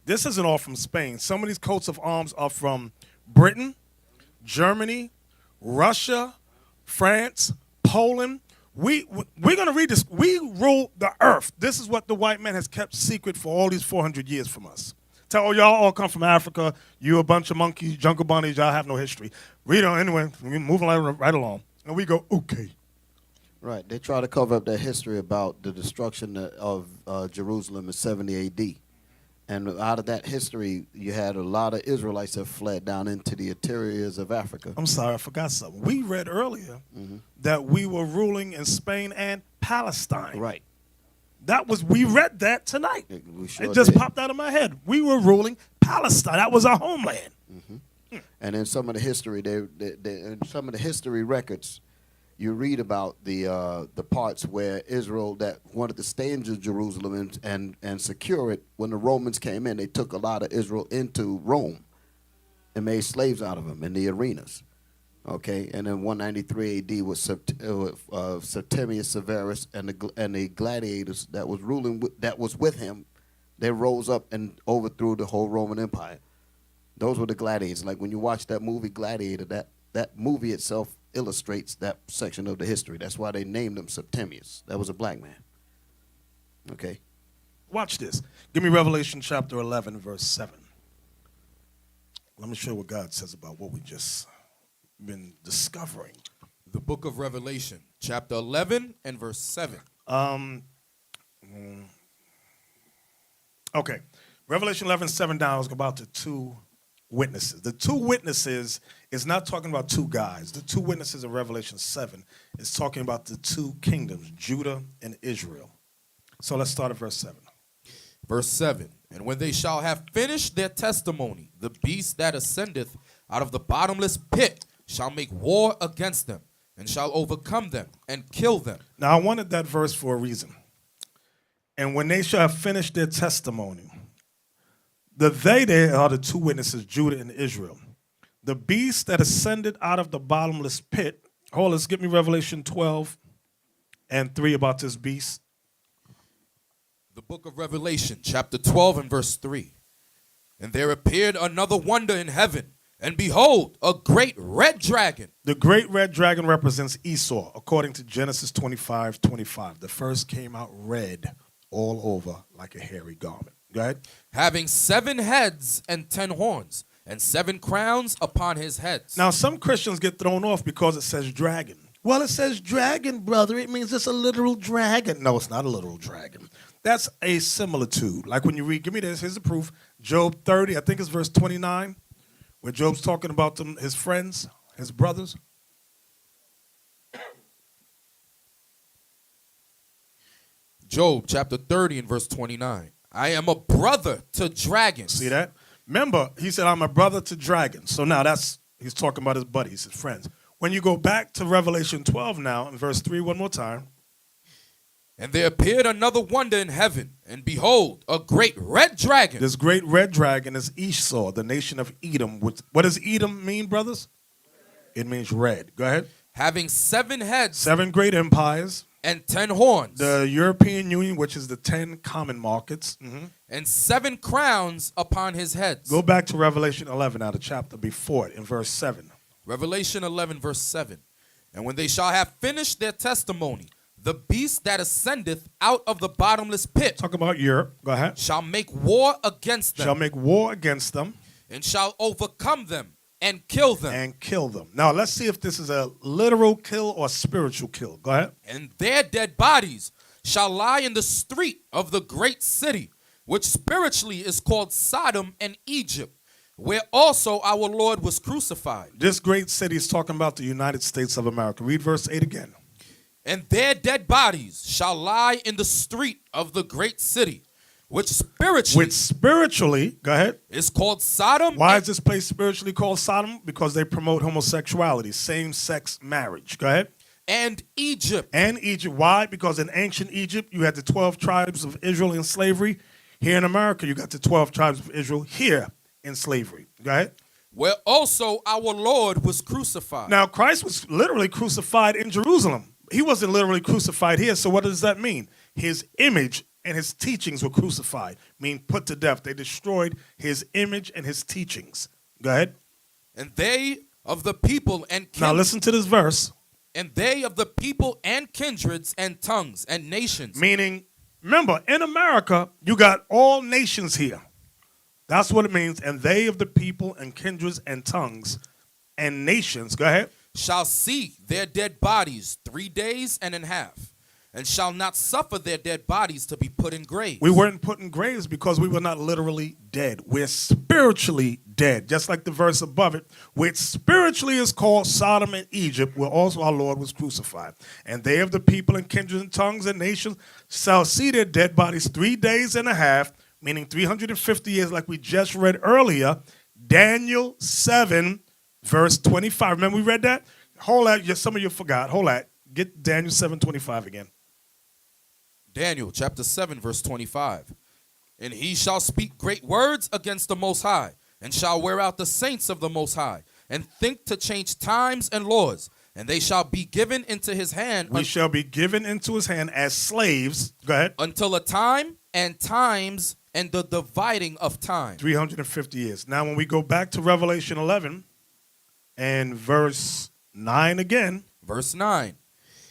This isn't all from Spain. Some of these coats of arms are from Britain, Germany, Russia, France, Poland. We're going to read this. We rule the earth. This is what the white man has kept secret for all these 400 years from us. Tell y'all all come from Africa. You a bunch of monkeys, jungle bunnies. Y'all have no history. Read on anyway. We're moving right along. And we go, okay. Right. They try to cover up their history about the destruction of Jerusalem in 70 AD. And out of that history, you had a lot of Israelites that fled down into the interiors of Africa. I'm sorry, I forgot something. We read earlier that we were ruling in Spain and Palestine. Right. We read that tonight. We sure it just did. popped out of my head. We were ruling Palestine. That was our homeland. And in some of the history, in some of the history records, you read about the parts where Israel that wanted to stay in Jerusalem and secure it. When the Romans came in, they took a lot of Israel into Rome and made slaves out of them in the arenas. Okay, and in 193 AD was Septimius Severus and the gladiators that was ruling that was with him. They rose up and overthrew the whole Roman Empire. Those were the gladiators. Like when you watch that movie Gladiator, that movie itself illustrates that section of the history. That's why they named him Septimius. That was a black man. Okay. Watch this. Give me Revelation chapter 11, verse 7. Let me show you what God says about what we just been discovering. The book of Revelation, chapter 11 and verse 7. Okay. Revelation 11, 7 down is about the two witnesses. The two witnesses is not talking about two guys. The two witnesses in Revelation 7 is talking about the two kingdoms, Judah and Israel. So let's start at verse 7. Verse 7. And when they shall have finished their testimony, the beast that ascendeth out of the bottomless pit shall make war against them, and shall overcome them, and kill them. Now I wanted that verse for a reason. And when they shall have finished their testimony, they are the two witnesses, Judah and Israel. The beast that ascended out of the bottomless pit. Hold on, let's get me Revelation 12 and 3 about this beast. The book of Revelation, chapter 12 and verse 3. And there appeared another wonder in heaven, and behold, a great red dragon. The great red dragon represents Esau, according to Genesis 25:25. The first came out red all over like a hairy garment. Go ahead. Having 7 heads and 10 horns, and 7 crowns upon his heads. Now, some Christians get thrown off because it says dragon. Well, it says dragon, brother. It means it's a literal dragon. No, it's not a literal dragon. That's a similitude. Like when you read, give me this, here's the proof. Job 30, I think it's verse 29, where Job's talking about them, his friends, his brothers. Job chapter 30 and verse 29. I am a brother to dragons. See that? Remember, he said, I'm a brother to dragons. So now he's talking about his buddies, his friends. When you go back to Revelation 12 now, in verse 3, one more time. And there appeared another wonder in heaven, and behold, a great red dragon. This great red dragon is Esau, the nation of Edom. What does Edom mean, brothers? It means red. Go ahead. Having 7 heads. 7 great empires. And 10 horns. The European Union, which is the 10 common markets. And 7 crowns upon his heads. Go back to Revelation 11, now the chapter before it, in verse 7. Revelation 11, verse 7. And when they shall have finished their testimony, the beast that ascendeth out of the bottomless pit. Talk about Europe. Go ahead. Shall make war against them. Shall make war against them. And shall overcome them and kill them. And kill them. Now let's see if this is a literal kill or spiritual kill. Go ahead. And their dead bodies shall lie in the street of the great city, which spiritually is called Sodom and Egypt, where also our Lord was crucified. This great city is talking about the United States of America. Read verse 8 again. And their dead bodies shall lie in the street of the great city, which spiritually, go ahead, is called Sodom. Why is this place spiritually called Sodom? Because they promote homosexuality, same-sex marriage. Go ahead. And Egypt. And Egypt. Why? Because in ancient Egypt, you had the 12 tribes of Israel in slavery. Here in America, you got the 12 tribes of Israel here in slavery. Go ahead. Where also our Lord was crucified. Now, Christ was literally crucified in Jerusalem. He wasn't literally crucified here, so what does that mean? His image and his teachings were crucified, meaning put to death. They destroyed his image and his teachings. Go ahead. And they of the people and Now listen to this verse. And they of the people and kindreds and tongues and nations. Meaning, remember, in America, you got all nations here. That's what it means. And they of the people and kindreds and tongues and nations, go ahead, shall see their dead bodies 3 days and a half, and shall not suffer their dead bodies to be put in graves. We weren't put in graves because we were not literally dead. We're spiritually dead. Just like the verse above it, which spiritually is called Sodom and Egypt, where also our Lord was crucified. And they of the people and kindreds and tongues and nations shall see their dead bodies 3 days and a half, meaning 350 years, like we just read earlier. Daniel 7, verse 25. Remember we read that? Hold that. Some of you forgot. Hold that. Get Daniel 7:25 again. Daniel chapter 7, verse 25. And he shall speak great words against the Most High, and shall wear out the saints of the Most High, and think to change times and laws, and they shall be given into his hand. We shall be given into his hand as slaves. Go ahead. Until a time and times and the dividing of time. 350 years. Now when we go back to Revelation 11 and verse 9 again. Verse 9.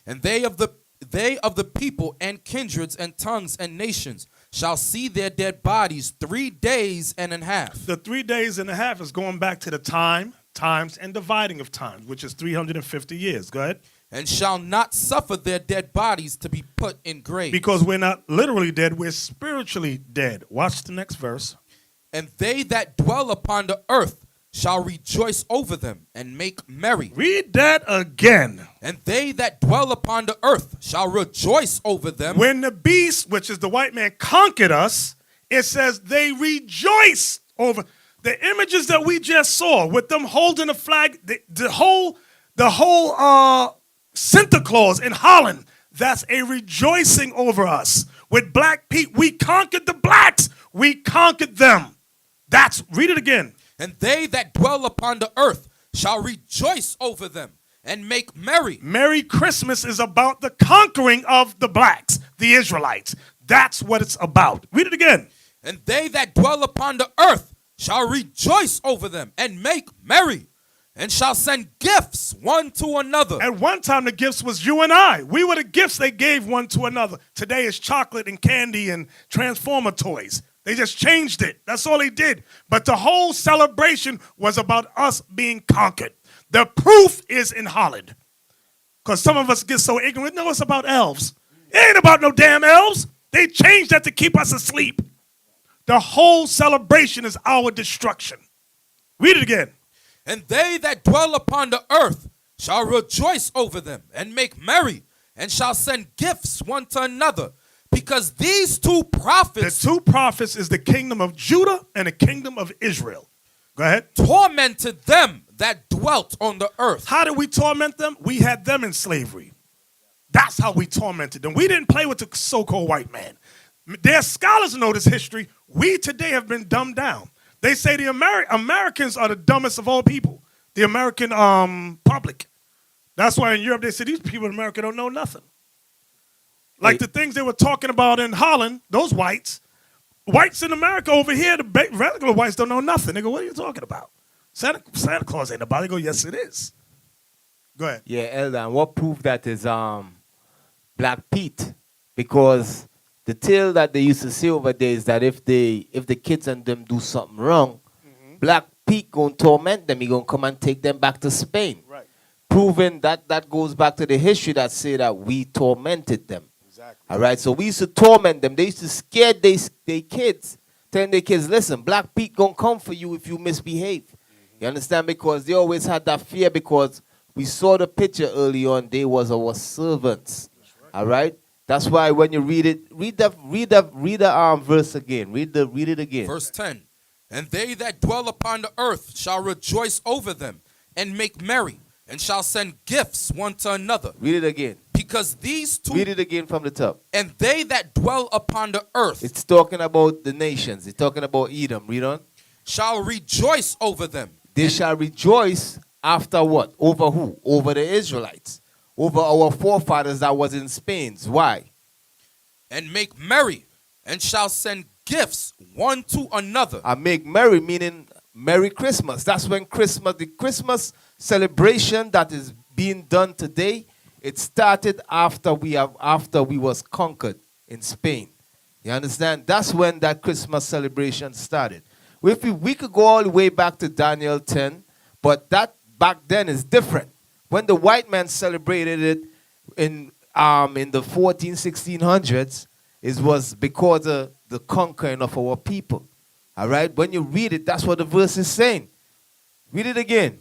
And they of the people and kindreds and tongues and nations shall see their dead bodies 3 days and a half. The 3 days and a half is going back to the times, and dividing of times, which is 350 years. Go ahead. And shall not suffer their dead bodies to be put in graves. Because we're not literally dead, we're spiritually dead. Watch the next verse. And they that dwell upon the earth shall rejoice over them and make merry. Read that again. And they that dwell upon the earth shall rejoice over them. When the beast, which is the white man, conquered us, it says they rejoice over the images that we just saw with them holding a flag. The whole Santa Claus in Holland, that's a rejoicing over us. With Black Pete, we conquered the blacks. We conquered them. Read it again. And they that dwell upon the earth shall rejoice over them and make merry. Merry Christmas is about the conquering of the blacks, the Israelites. That's what it's about. Read it again. And they that dwell upon the earth shall rejoice over them and make merry, and shall send gifts one to another. At one time, the gifts was you and I. We were the gifts they gave one to another. Today is chocolate and candy and Transformer toys. They just changed it. That's all they did. But the whole celebration was about us being conquered. The proof is in Holland. Because some of us get so ignorant. No, it's about elves. It ain't about no damn elves. They changed that to keep us asleep. The whole celebration is our destruction. Read it again. And they that dwell upon the earth shall rejoice over them and make merry, and shall send gifts one to another. Because these two prophets... The two prophets is the kingdom of Judah and the kingdom of Israel. Go ahead. Tormented them that dwelt on the earth. How did we torment them? We had them in slavery. That's how we tormented them. We didn't play with the so-called white man. Their scholars know this history. We today have been dumbed down. They say the Americans are the dumbest of all people. The American public. That's why in Europe they say these people in America don't know nothing. Like the things they were talking about in Holland, those whites in America over here, the regular whites don't know nothing. They go, what are you talking about? Santa Claus ain't about it. They go, yes, it is. Go ahead. Yeah, Elder, and what proof that is Black Pete, because the tale that they used to say over there is that if the kids and them do something wrong, Black Pete gonna torment them. He gonna come and take them back to Spain. Right. Proving that goes back to the history that say that we tormented them. Exactly. All right, so we used to torment them. They used to scare their kids, telling their kids, listen, Black Pete gonna come for you if you misbehave. You understand? Because they always had that fear, because we saw the picture early on. They was our servants. Right. All right. That's why when you read it, read the verse again. Read it again. Verse 10. And they that dwell upon the earth shall rejoice over them and make merry, and shall send gifts one to another. Read it again. Because these two... Read it again from the top. And they that dwell upon the earth... It's talking about the nations. It's talking about Edom. Read on. ...shall rejoice over them. They shall rejoice after what? Over who? Over the Israelites. Over our forefathers that was in Spain. Why? And make merry, and shall send gifts one to another. And make merry, meaning Merry Christmas. That's when the Christmas celebration that is being done today, it started after we was conquered in Spain. You understand? That's when that Christmas celebration started. We could go all the way back to Daniel 10, but that back then is different. When the white man celebrated it in the 1600s, it was because of the conquering of our people. All right? When you read it, that's what the verse is saying. Read it again.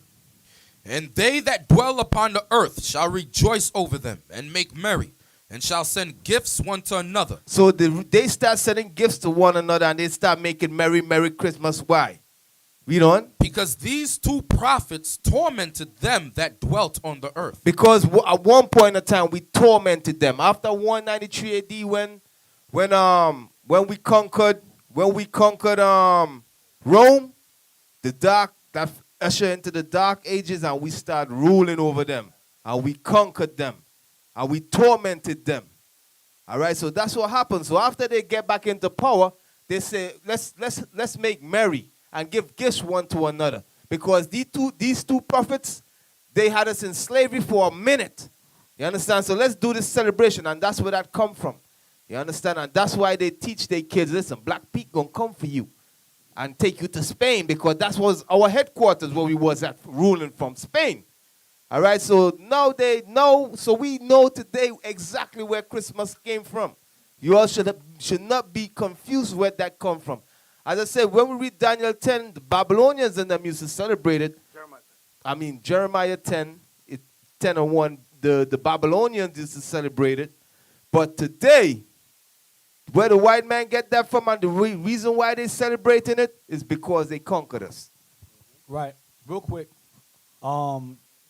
And they that dwell upon the earth shall rejoice over them and make merry, and shall send gifts one to another. So they start sending gifts to one another, and they start making merry Christmas. Why? Read on. Because these two prophets tormented them that dwelt on the earth. Because at one point in time we tormented them. After 193 AD, when we conquered Rome, that usher into the dark ages, and we start ruling over them, and we conquered them, and we tormented them. All right, so that's what happens. So after they get back into power, they say, let's make merry and give gifts one to another, because these two prophets, they had us in slavery for a minute. You understand? So let's do this celebration, and that's where that come from. You understand? And that's why they teach their kids, listen, Black Pete gonna come for you and take you to Spain, because that was our headquarters where we was at, ruling from Spain. All right, so now they know, so we know today exactly where Christmas came from. You all should not be confused where that come from. As I said, when we read Daniel 10, the Babylonians and them used to celebrate it. Jeremiah 10, 10 and 1, the Babylonians used to celebrate it. But today, where the white man get that from, and the reason why they celebrating it is because they conquered us. Right. Real quick.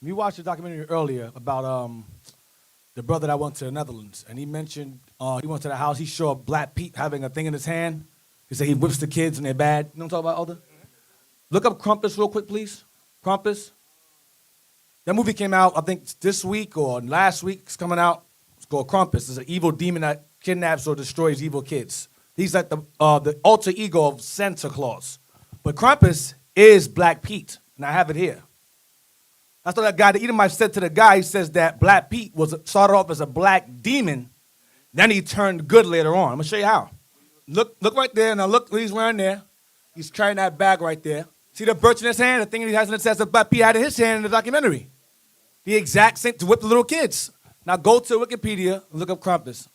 We watched a documentary earlier about the brother that went to the Netherlands, and he mentioned he went to the house, he showed Black Pete having a thing in his hand. He said he whips the kids and they're bad. You know what I'm talking about, Elder? Look up Krampus real quick, please. Krampus. That movie came out, I think, this week or last week. It's coming out. It's called Krampus. It's an evil demon that kidnaps or destroys evil kids. He's like the alter ego of Santa Claus. But Krampus is Black Pete, and I have it here. That's what that guy, the Edomite, said to the guy. He says that Black Pete started off as a black demon, then he turned good later on. I'm gonna show you how. Look right there. Now look what he's wearing there. He's carrying that bag right there. See the birch in his hand? The thing he has in it says that Black Pete had in his hand in the documentary. The exact same to whip the little kids. Now go to Wikipedia and look up Krampus.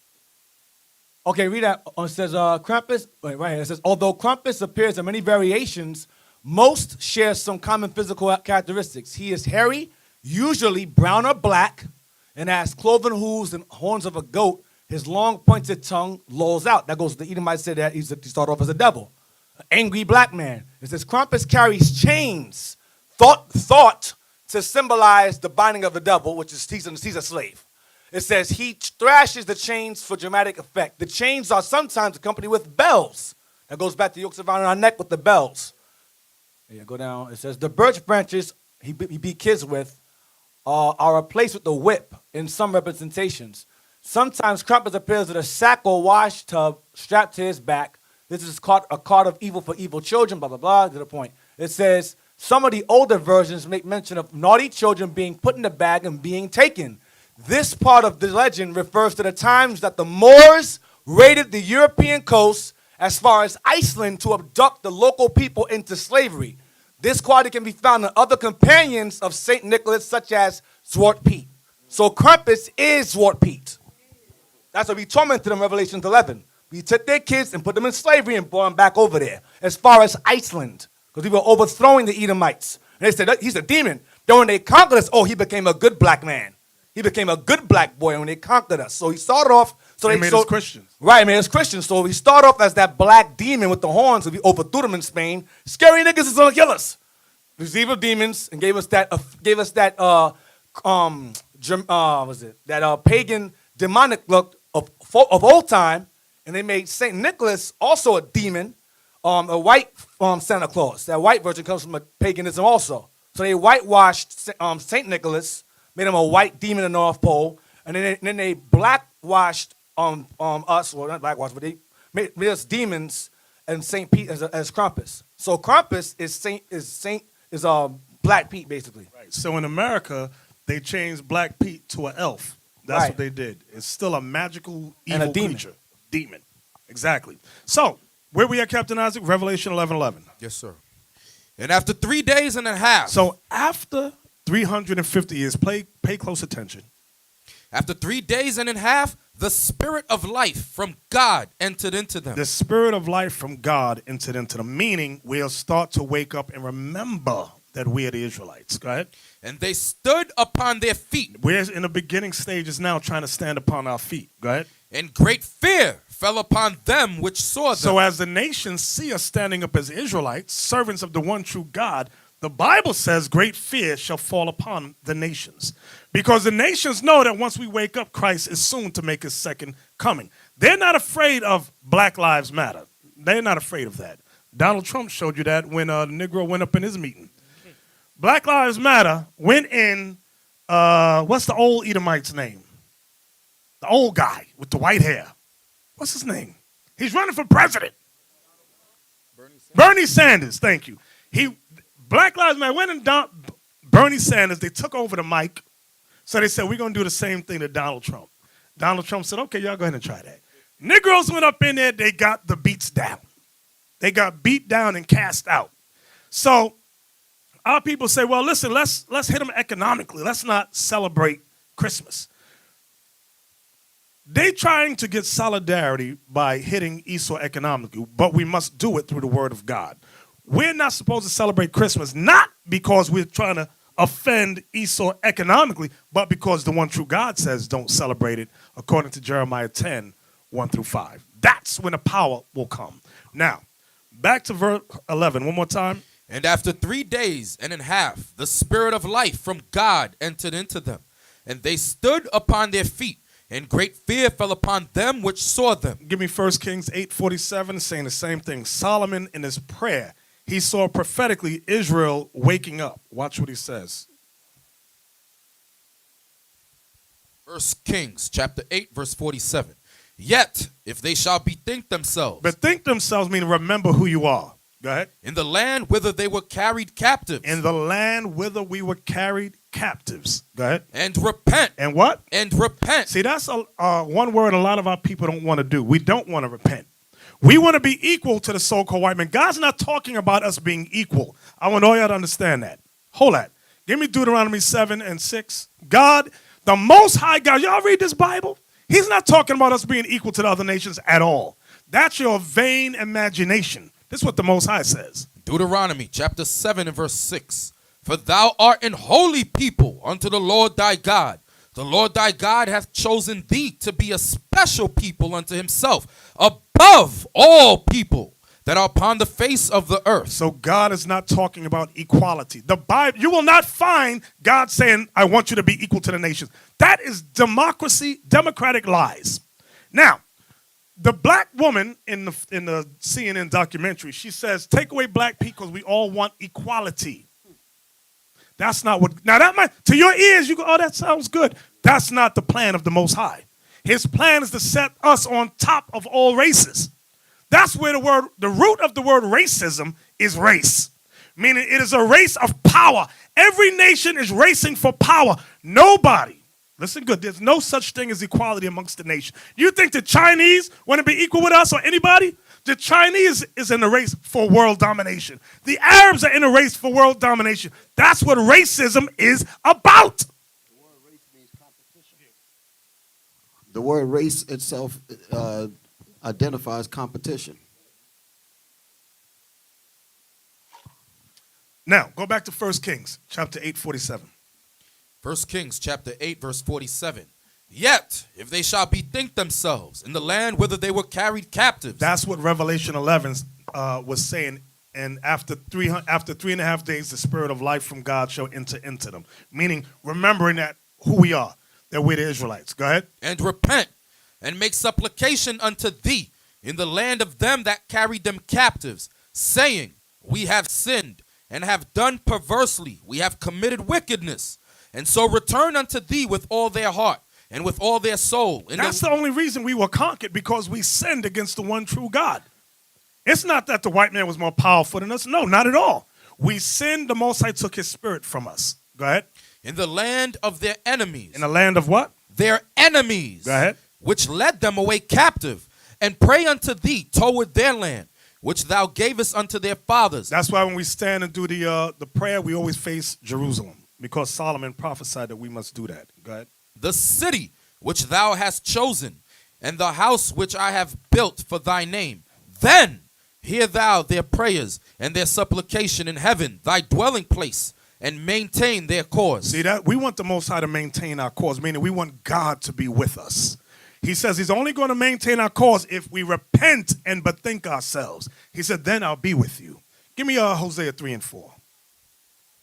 Okay, read that. It says Krampus, right here. It says, although Krampus appears in many variations, most share some common physical characteristics. He is hairy, usually brown or black, and has cloven hooves and horns of a goat. His long pointed tongue lolls out. That goes to the Edomite said that he started off as a devil. An angry black man. It says Krampus carries chains, thought to symbolize the binding of the devil, which is he's a slave. It says he thrashes the chains for dramatic effect. The chains are sometimes accompanied with bells. That goes back to yokes around our neck with the bells. Yeah, go down. It says the birch branches he beat kids with are replaced with the whip in some representations. Sometimes Krampus appears with a sack or wash tub strapped to his back. This is called a card of evil for evil children, blah, blah, blah, to the point. It says some of the older versions make mention of naughty children being put in the bag and being taken. This part of the legend refers to the times that the Moors raided the European coast as far as Iceland to abduct the local people into slavery. This quality can be found in other companions of St. Nicholas, such as Zwart Piet. So Krampus is Zwart Piet. That's what we tormented them in Revelation 11. We took their kids and put them in slavery and brought them back over there, as far as Iceland, because we were overthrowing the Edomites. And they said, he's a demon. Then when they conquered us, he became a good black man. He became a good black boy when they conquered us. So he started off. So they made us Christians. Right, made us Christians. So he started off as that black demon with the horns. So we overthrew them in Spain. Scary niggas is gonna kill us. These evil demons and gave us that pagan demonic look of old time. And they made St. Nicholas also a demon, a white Santa Claus. That white version comes from paganism also. So they whitewashed St. Nicholas, made him a white demon in the North Pole, and then they blackwashed us, well not blackwashed, but they made us demons and Saint Pete as Krampus. So Krampus is Black Pete basically. Right. So in America, they changed Black Pete to an elf. That's Right. what they did. It's still a magical And evil a demon. creature. Demon. Exactly. So where we at, Captain Isaac? Revelation 11:11. Yes, sir. And after 3 days and a half. So after 350 years, pay close attention. After 3 days and a half, the spirit of life from God entered into them. The spirit of life from God entered into them, meaning we'll start to wake up and remember that we are the Israelites. Go ahead. And they stood upon their feet. We're in the beginning stages now trying to stand upon our feet. Go ahead. And great fear fell upon them which saw them. So as the nations see us standing up as Israelites, servants of the one true God, the Bible says great fear shall fall upon the nations. Because the nations know that once we wake up, Christ is soon to make his second coming. They're not afraid of Black Lives Matter. They're not afraid of that. Donald Trump showed you that when a Negro went up in his meeting. Black Lives Matter went in, what's the old Edomite's name? The old guy with the white hair. What's his name? He's running for president. Bernie Sanders, thank you. Black Lives Matter went and Bernie Sanders, they took over the mic. So they said, we're going to do the same thing to Donald Trump. Donald Trump said, okay, y'all go ahead and try that. Negroes went up in there, they got the beats down. They got beat down and cast out. So our people say, well, listen, let's hit them economically. Let's not celebrate Christmas. They trying to get solidarity by hitting Esau economically, but we must do it through the word of God. We're not supposed to celebrate Christmas, not because we're trying to offend Esau economically, but because the one true God says don't celebrate it, according to Jeremiah 10, 1-5. That's when the power will come. Now, back to verse 11, one more time. And after 3 days and a half, the spirit of life from God entered into them. And they stood upon their feet, and great fear fell upon them which saw them. Give me 1 Kings 8:47, saying the same thing. Solomon in his prayer, he saw prophetically Israel waking up. Watch what he says. 1 Kings chapter 8, verse 47. Yet, if they shall bethink themselves. Bethink themselves meaning remember who you are. Go ahead. In the land whither they were carried captives. In the land whither we were carried captives. Go ahead. And repent. And what? And repent. See, that's one word a lot of our people don't want to do. We don't want to repent. We want to be equal to the so-called white man. God's not talking about us being equal. I want all y'all to understand that. Hold that. Give me Deuteronomy 7:6. God, the Most High God, y'all read this Bible? He's not talking about us being equal to the other nations at all. That's your vain imagination. This is what the Most High says. Deuteronomy chapter 7 and verse 6. For thou art an holy people unto the Lord thy God. The Lord thy God hath chosen thee to be a special people unto himself, above all people that are upon the face of the earth. So God is not talking about equality. The Bible, you will not find God saying, I want you to be equal to the nations. That is democracy, democratic lies. Now, the black woman in the CNN documentary, she says, take away black people because we all want equality. That's not what, now that might, to your ears, you go, oh, that sounds good. That's not the plan of the Most High. His plan is to set us on top of all races. That's where the root of the word racism is race. Meaning it is a race of power. Every nation is racing for power. Nobody, listen good, there's no such thing as equality amongst the nation. You think the Chinese want to be equal with us or anybody? The Chinese is in a race for world domination. The Arabs are in a race for world domination. That's what racism is about. The word race itself identifies competition. Now, go back to 1 Kings chapter 8:47. 1 Kings chapter 8 verse 47. Yet, if they shall bethink themselves in the land whither they were carried captives. That's what Revelation 11 was saying. And after 3.5 days, the spirit of life from God shall enter into them. Meaning, remembering that who we are, that we're the Israelites. Go ahead. And repent and make supplication unto thee in the land of them that carried them captives, saying, we have sinned and have done perversely. We have committed wickedness. And so return unto thee with all their heart, and with all their soul. That's the only reason we were conquered, because we sinned against the one true God. It's not that the white man was more powerful than us. No, not at all. We sinned. The Most High took his spirit from us. Go ahead. In the land of their enemies. In the land of what? Their enemies. Go ahead. Which led them away captive, and pray unto thee toward their land, which thou gavest unto their fathers. That's why when we stand and do the prayer, we always face Jerusalem, because Solomon prophesied that we must do that. Go ahead. The city which thou hast chosen, and the house which I have built for thy name. Then hear thou their prayers and their supplication in heaven, thy dwelling place, and maintain their cause. See that? We want the Most High to maintain our cause, meaning we want God to be with us. He says he's only going to maintain our cause if we repent and bethink ourselves. He said, then I'll be with you. Give me Hosea 3 and 4.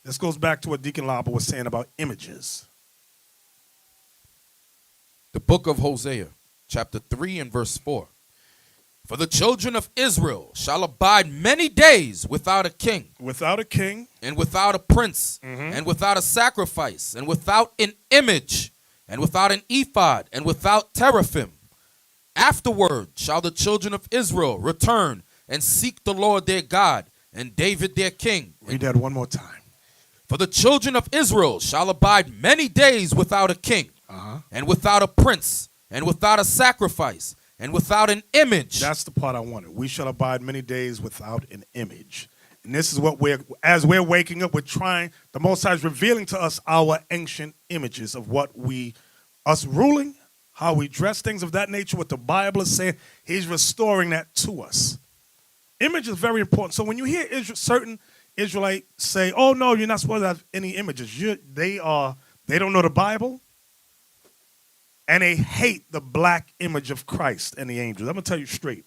This goes back to what Deacon Laba was saying about images. The book of Hosea, chapter 3 and verse 4. For the children of Israel shall abide many days without a king. Without a king. And without a prince. And without a sacrifice. And without an image. And without an ephod. And without teraphim. Afterward shall the children of Israel return and seek the Lord their God and David their king. Read that one more time. For the children of Israel shall abide many days without a king. And without a prince. And without a sacrifice. And without an image. That's the part I wanted. We shall abide many days without an image. And this is what as we're waking up, we're trying, the Most High is revealing to us our ancient images of what us ruling, how we dress, things of that nature, what the Bible is saying. He's restoring that to us. Image is very important. So when you hear certain Israelites say, oh no, you're not supposed to have any images. They don't know the Bible. And they hate the black image of Christ and the angels. I'm going to tell you straight.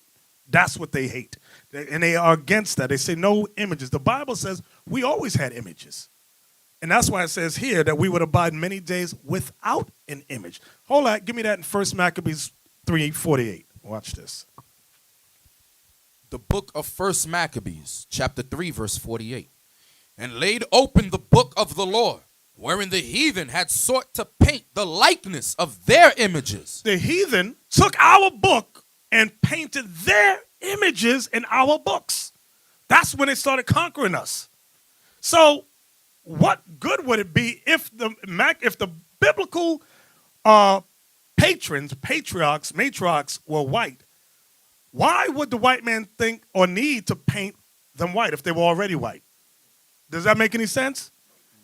That's what they hate. And they are against that. They say no images. The Bible says we always had images. And that's why it says here that we would abide many days without an image. Hold on. Give me that in 1 Maccabees 3:48. Watch this. The book of 1 Maccabees, chapter 3, verse 48. And laid open the book of the law, wherein the heathen had sought to paint the likeness of their images. The heathen took our book and painted their images in our books. That's when they started conquering us. So what good would it be if the biblical patriarchs, matriarchs were white? Why would the white man think or need to paint them white if they were already white? Does that make any sense?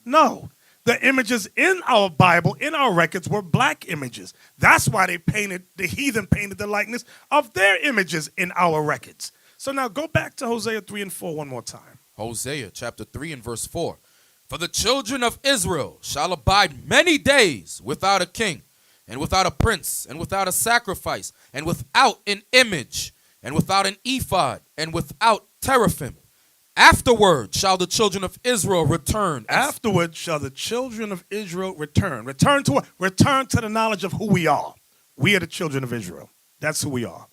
No. The images in our Bible, in our records, were black images. That's why the heathen painted the likeness of their images in our records. So now go back to Hosea 3 and 4 one more time. Hosea chapter 3 and verse 4. For the children of Israel shall abide many days without a king, and without a prince, and without a sacrifice, and without an image, and without an ephod, and without teraphim. Afterward shall the children of Israel return. Afterward shall the children of Israel return. Return to what? Return to the knowledge of who we are. We are the children of Israel. That's who we are.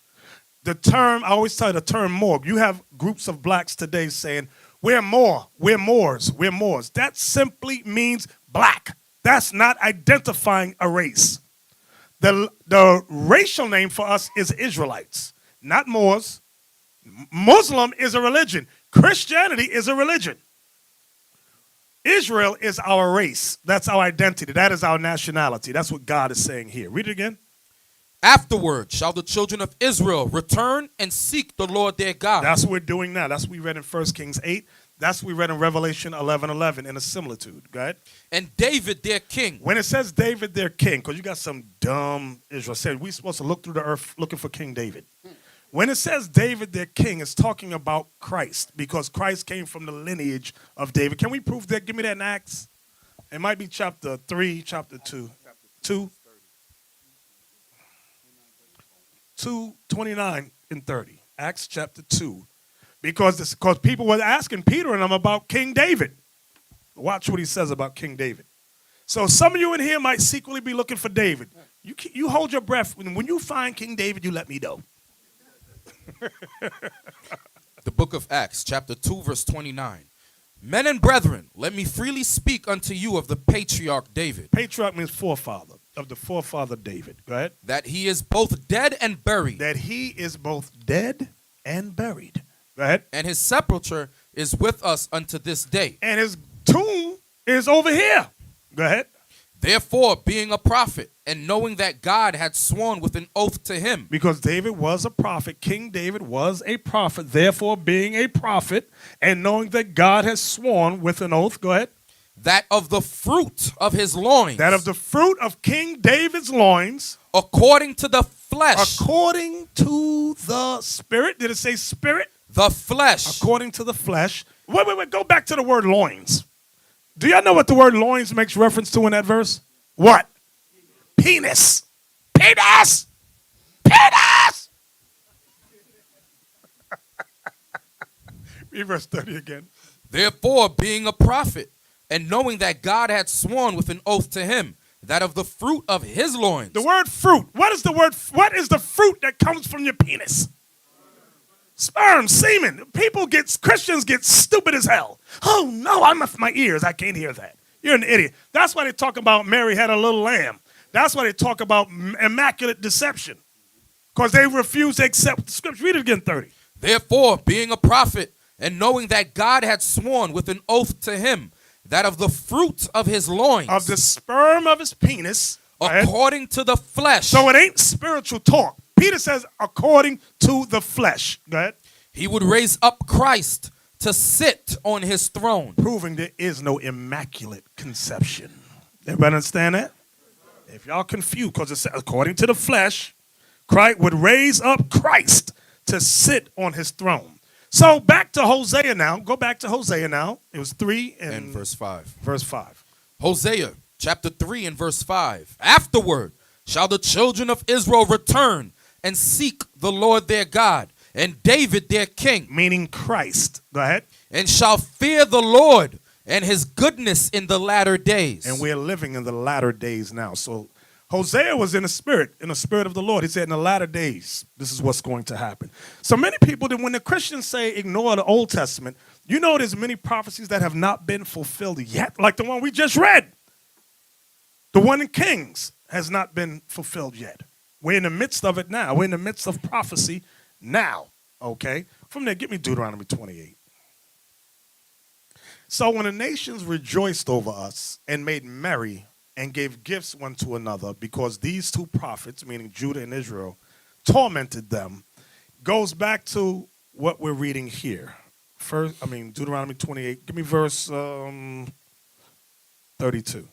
The term, I always tell you the term Moor. You have groups of blacks today saying, we're Moor, we're Moors, we're Moors. That simply means black. That's not identifying a race. The racial name for us is Israelites, not Moors. Muslim is a religion. Christianity is a religion. Israel is our race. That's our identity. That is our nationality. That's what God is saying here. Read it again. Afterward shall the children of Israel return and seek the Lord their God. That's what we're doing now. That's what we read in 1 Kings 8. That's what we read in Revelation 11:11 in a similitude. Go ahead. And David their king. When it says David their king, because you got some dumb Israel saying we're supposed to look through the earth looking for King David. When it says David their king, it's talking about Christ, because Christ came from the lineage of David. Can we prove that? Give me that in Acts. It might be chapter 3, chapter 2. 29 and 30. Acts chapter 2. Because people were asking Peter and them about King David. Watch what he says about King David. So some of you in here might secretly be looking for David. You hold your breath. When you find King David, you let me know. The book of Acts, chapter 2, verse 29. Men and brethren, let me freely speak unto you of the patriarch David. Patriarch means forefather. of the forefather David. Go ahead. That he is both dead and buried. That he is both dead and buried. Go ahead. And his sepulture is with us unto this day. And his tomb is over here. Go ahead. Therefore, being a prophet, and knowing that God had sworn with an oath to him. Because David was a prophet. King David was a prophet. Therefore, being a prophet, and knowing that God has sworn with an oath. Go ahead. That of the fruit of his loins. That of the fruit of King David's loins. According to the flesh. According to the spirit. Did it say spirit? The flesh. According to the flesh. Wait. Go back to the word loins. Do y'all know what the word loins makes reference to in that verse? What? Penis. Penis. Penis. Read verse 30 again. Therefore, being a prophet, and knowing that God had sworn with an oath to him, that of the fruit of his loins. The word fruit. What is the word? What is the fruit that comes from your penis? Sperm, semen. Christians get stupid as hell. Oh no, I'm off my ears. I can't hear that. You're an idiot. That's why they talk about Mary had a little lamb. That's why they talk about immaculate deception. Because they refuse to accept the scripture. Read it again, 30. Therefore, being a prophet, and knowing that God had sworn with an oath to him, that of the fruit of his loins. Of the sperm of his penis. According to the flesh. So it ain't spiritual talk. Peter says, according to the flesh. Go ahead. He would raise up Christ to sit on his throne. Proving there is no immaculate conception. Everybody understand that? If y'all confused, because it says, according to the flesh, Christ would raise up Christ to sit on his throne. So back to Hosea now. Go back to Hosea now. It was 3 and verse 5. Verse 5. Hosea chapter 3 and verse 5. Afterward shall the children of Israel return and seek the Lord their God and David their king. Meaning Christ. Go ahead. And shall fear the Lord and his goodness in the latter days. And we're living in the latter days now. So Hosea was in the spirit of the Lord. He said in the latter days, this is what's going to happen. So many people, when the Christians say ignore the Old Testament, you know there's many prophecies that have not been fulfilled yet, like the one we just read. The one in Kings has not been fulfilled yet. We're in the midst of it now. We're in the midst of prophecy now, okay? From there, give me Deuteronomy 28. So when the nations rejoiced over us and made merry and gave gifts one to another because these two prophets, meaning Judah and Israel, tormented them, goes back to what we're reading here. Deuteronomy 28. Give me verse 32.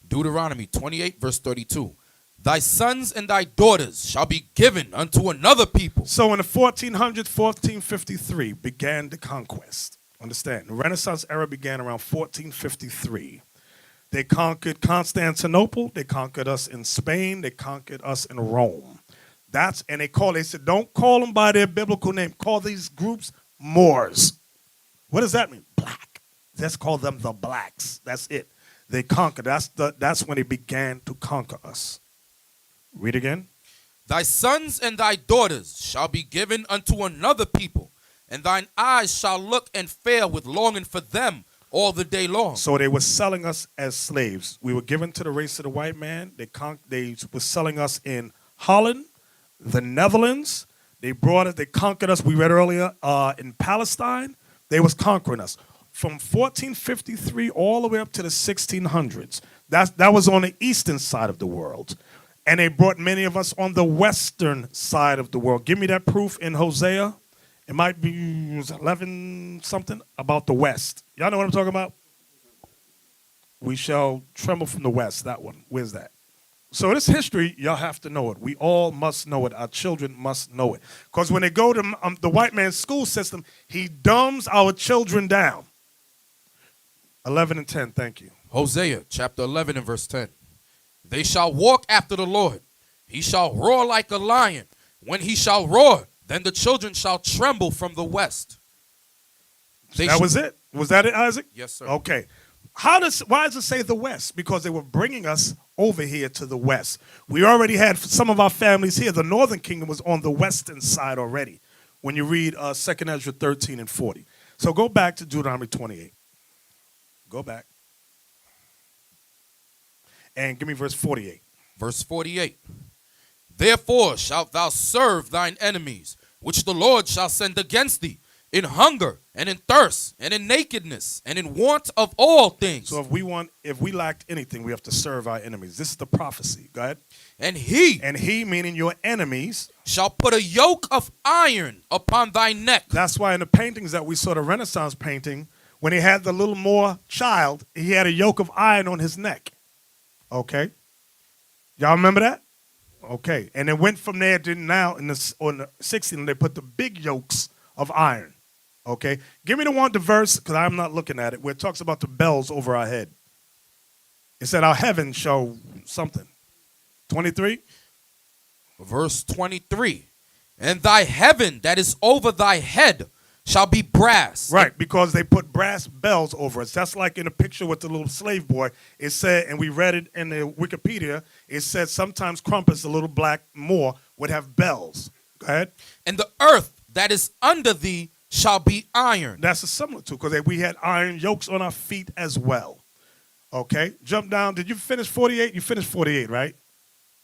Deuteronomy 28, verse 32. Thy sons and thy daughters shall be given unto another people. So in the 1453 began the conquest. Understand, the Renaissance era began around 1453. They conquered Constantinople. They conquered us in Spain. They conquered us in Rome. They said, don't call them by their biblical name. Call these groups Moors. What does that mean? Black. Let's call them the blacks. That's it. They conquered. That's when they began to conquer us. Read again. Thy sons and thy daughters shall be given unto another people, and thine eyes shall look and fare with longing for them all the day long. So they were selling us as slaves. We were given to the race of the white man. They were selling us in Holland, the Netherlands. They conquered us. We read earlier in Palestine. They was conquering us. From 1453 all the way up to the 1600s. That was on the eastern side of the world. And they brought many of us on the western side of the world. Give me that proof in Hosea. It might be 11 something about the west. Y'all know what I'm talking about? We shall tremble from the west. That one. Where's that? So this history, y'all have to know it. We all must know it. Our children must know it. Because when they go to the white man's school system, he dumbs our children down. 11 and 10, thank you. Hosea chapter 11 and verse 10. They shall walk after the Lord. He shall roar like a lion. When he shall roar, then the children shall tremble from the west. That was it? Was that it, Isaac? Yes, sir. Okay. Why does it say the west? Because they were bringing us over here to the west. We already had some of our families here. The northern kingdom was on the western side already when you read 2 Ezra 13 and 40. So go back to Deuteronomy 28. Go back. And give me verse 48. Verse 48. Therefore shalt thou serve thine enemies, which the Lord shall send against thee, in hunger and in thirst and in nakedness and in want of all things. So if we lacked anything, we have to serve our enemies. This is the prophecy. Go ahead. And he meaning your enemies, shall put a yoke of iron upon thy neck. That's why in the paintings that we saw, the Renaissance painting, when he had the little Moor child, he had a yoke of iron on his neck. Okay? Y'all remember that? Okay. And it went from there to now on the 16th, they put the big yokes of iron. Okay? Give me the verse, because I'm not looking at it, where it talks about the bells over our head. It said our heaven shall something. 23? Verse 23. And thy heaven that is over thy head shall be brass. Right, because they put brass bells over us. That's like in a picture with the little slave boy. It said, and we read it in the Wikipedia, it said sometimes Crumpus, the little black Moor, would have bells. Go ahead. And the earth that is under thee shall be iron. That's a similar to, because we had iron yokes on our feet as well. Okay, jump down. Did you finish 48? You finished 48, right?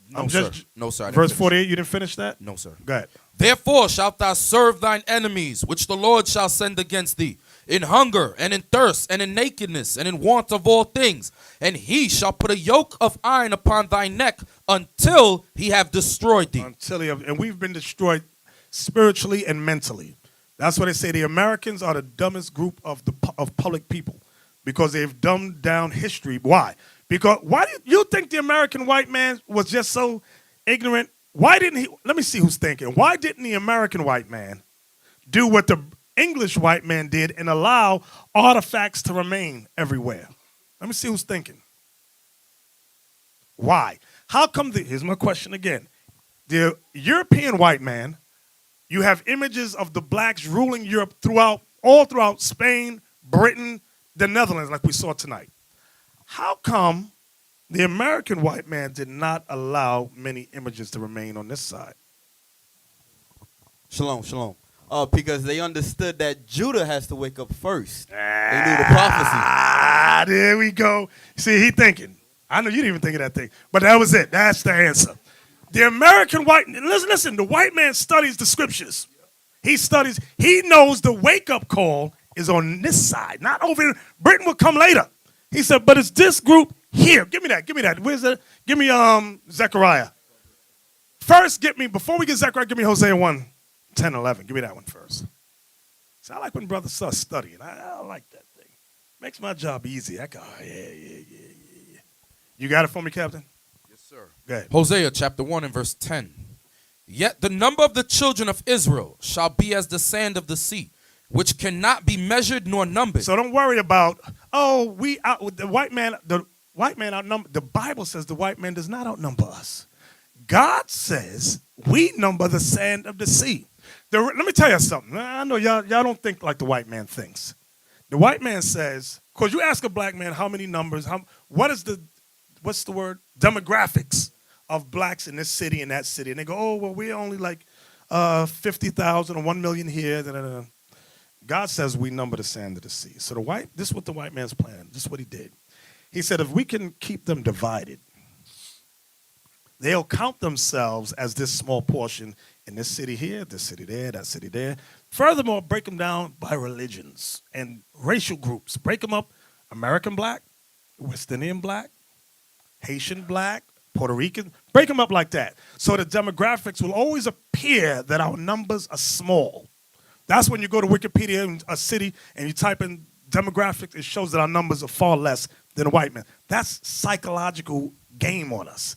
No, sir. No, sir. Verse 48, you didn't finish that? No, sir. Go ahead. Therefore shalt thou serve thine enemies, which the Lord shall send against thee, in hunger and in thirst and in nakedness and in want of all things. And he shall put a yoke of iron upon thy neck until he have destroyed thee. And we've been destroyed spiritually and mentally. That's why they say the Americans are the dumbest group of public people, because they've dumbed down history. Why? Because why do you think the American white man was just so ignorant? Why didn't he? Let me see who's thinking. Why didn't the American white man do what the English white man did and allow artifacts to remain everywhere? Let me see who's thinking. Why? How come here's my question again. The European white man, you have images of the blacks ruling Europe all throughout Spain, Britain, the Netherlands, like we saw tonight. How come the American white man did not allow many images to remain on this side? Shalom, shalom. Because they understood that Judah has to wake up first. They knew the prophecy. There we go. See, he thinking. I know you didn't even think of that thing, but that was it. That's the answer. The American white, listen, the white man studies the scriptures. He knows the wake-up call is on this side, not over here. Britain will come later. He said, but it's this group here. Give me that. Where's that? Give me Zechariah. First, before we get Zechariah, give me Hosea 1, 10, 11. Give me that one first. See, I like when brothers start studying. I like that thing. Makes my job easy. I go, yeah. You got it for me, Captain? Yes, sir. Go ahead. Hosea chapter 1 and verse 10. Yet the number of the children of Israel shall be as the sand of the sea, which cannot be measured nor numbered. So don't worry about, the white man outnumbered. The Bible says the white man does not outnumber us. God says we number the sand of the sea. Let me tell you something. I know y'all don't think like the white man thinks. The white man says, because you ask a black man how many numbers, what's the word? Demographics of blacks in this city and that city. And they go, oh, well, we're only like 50,000 or 1 million here. Da, da, da. God says we number the sand of the sea. So this is what the white man's plan. This is what he did. He said if we can keep them divided, they'll count themselves as this small portion in this city here, this city there, that city there. Furthermore, break them down by religions and racial groups. Break them up, American black, West Indian black, Haitian black, Puerto Rican. Break them up like that. So the demographics will always appear that our numbers are small. That's when you go to Wikipedia in a city and you type in demographics, it shows that our numbers are far less than a white man. That's psychological game on us.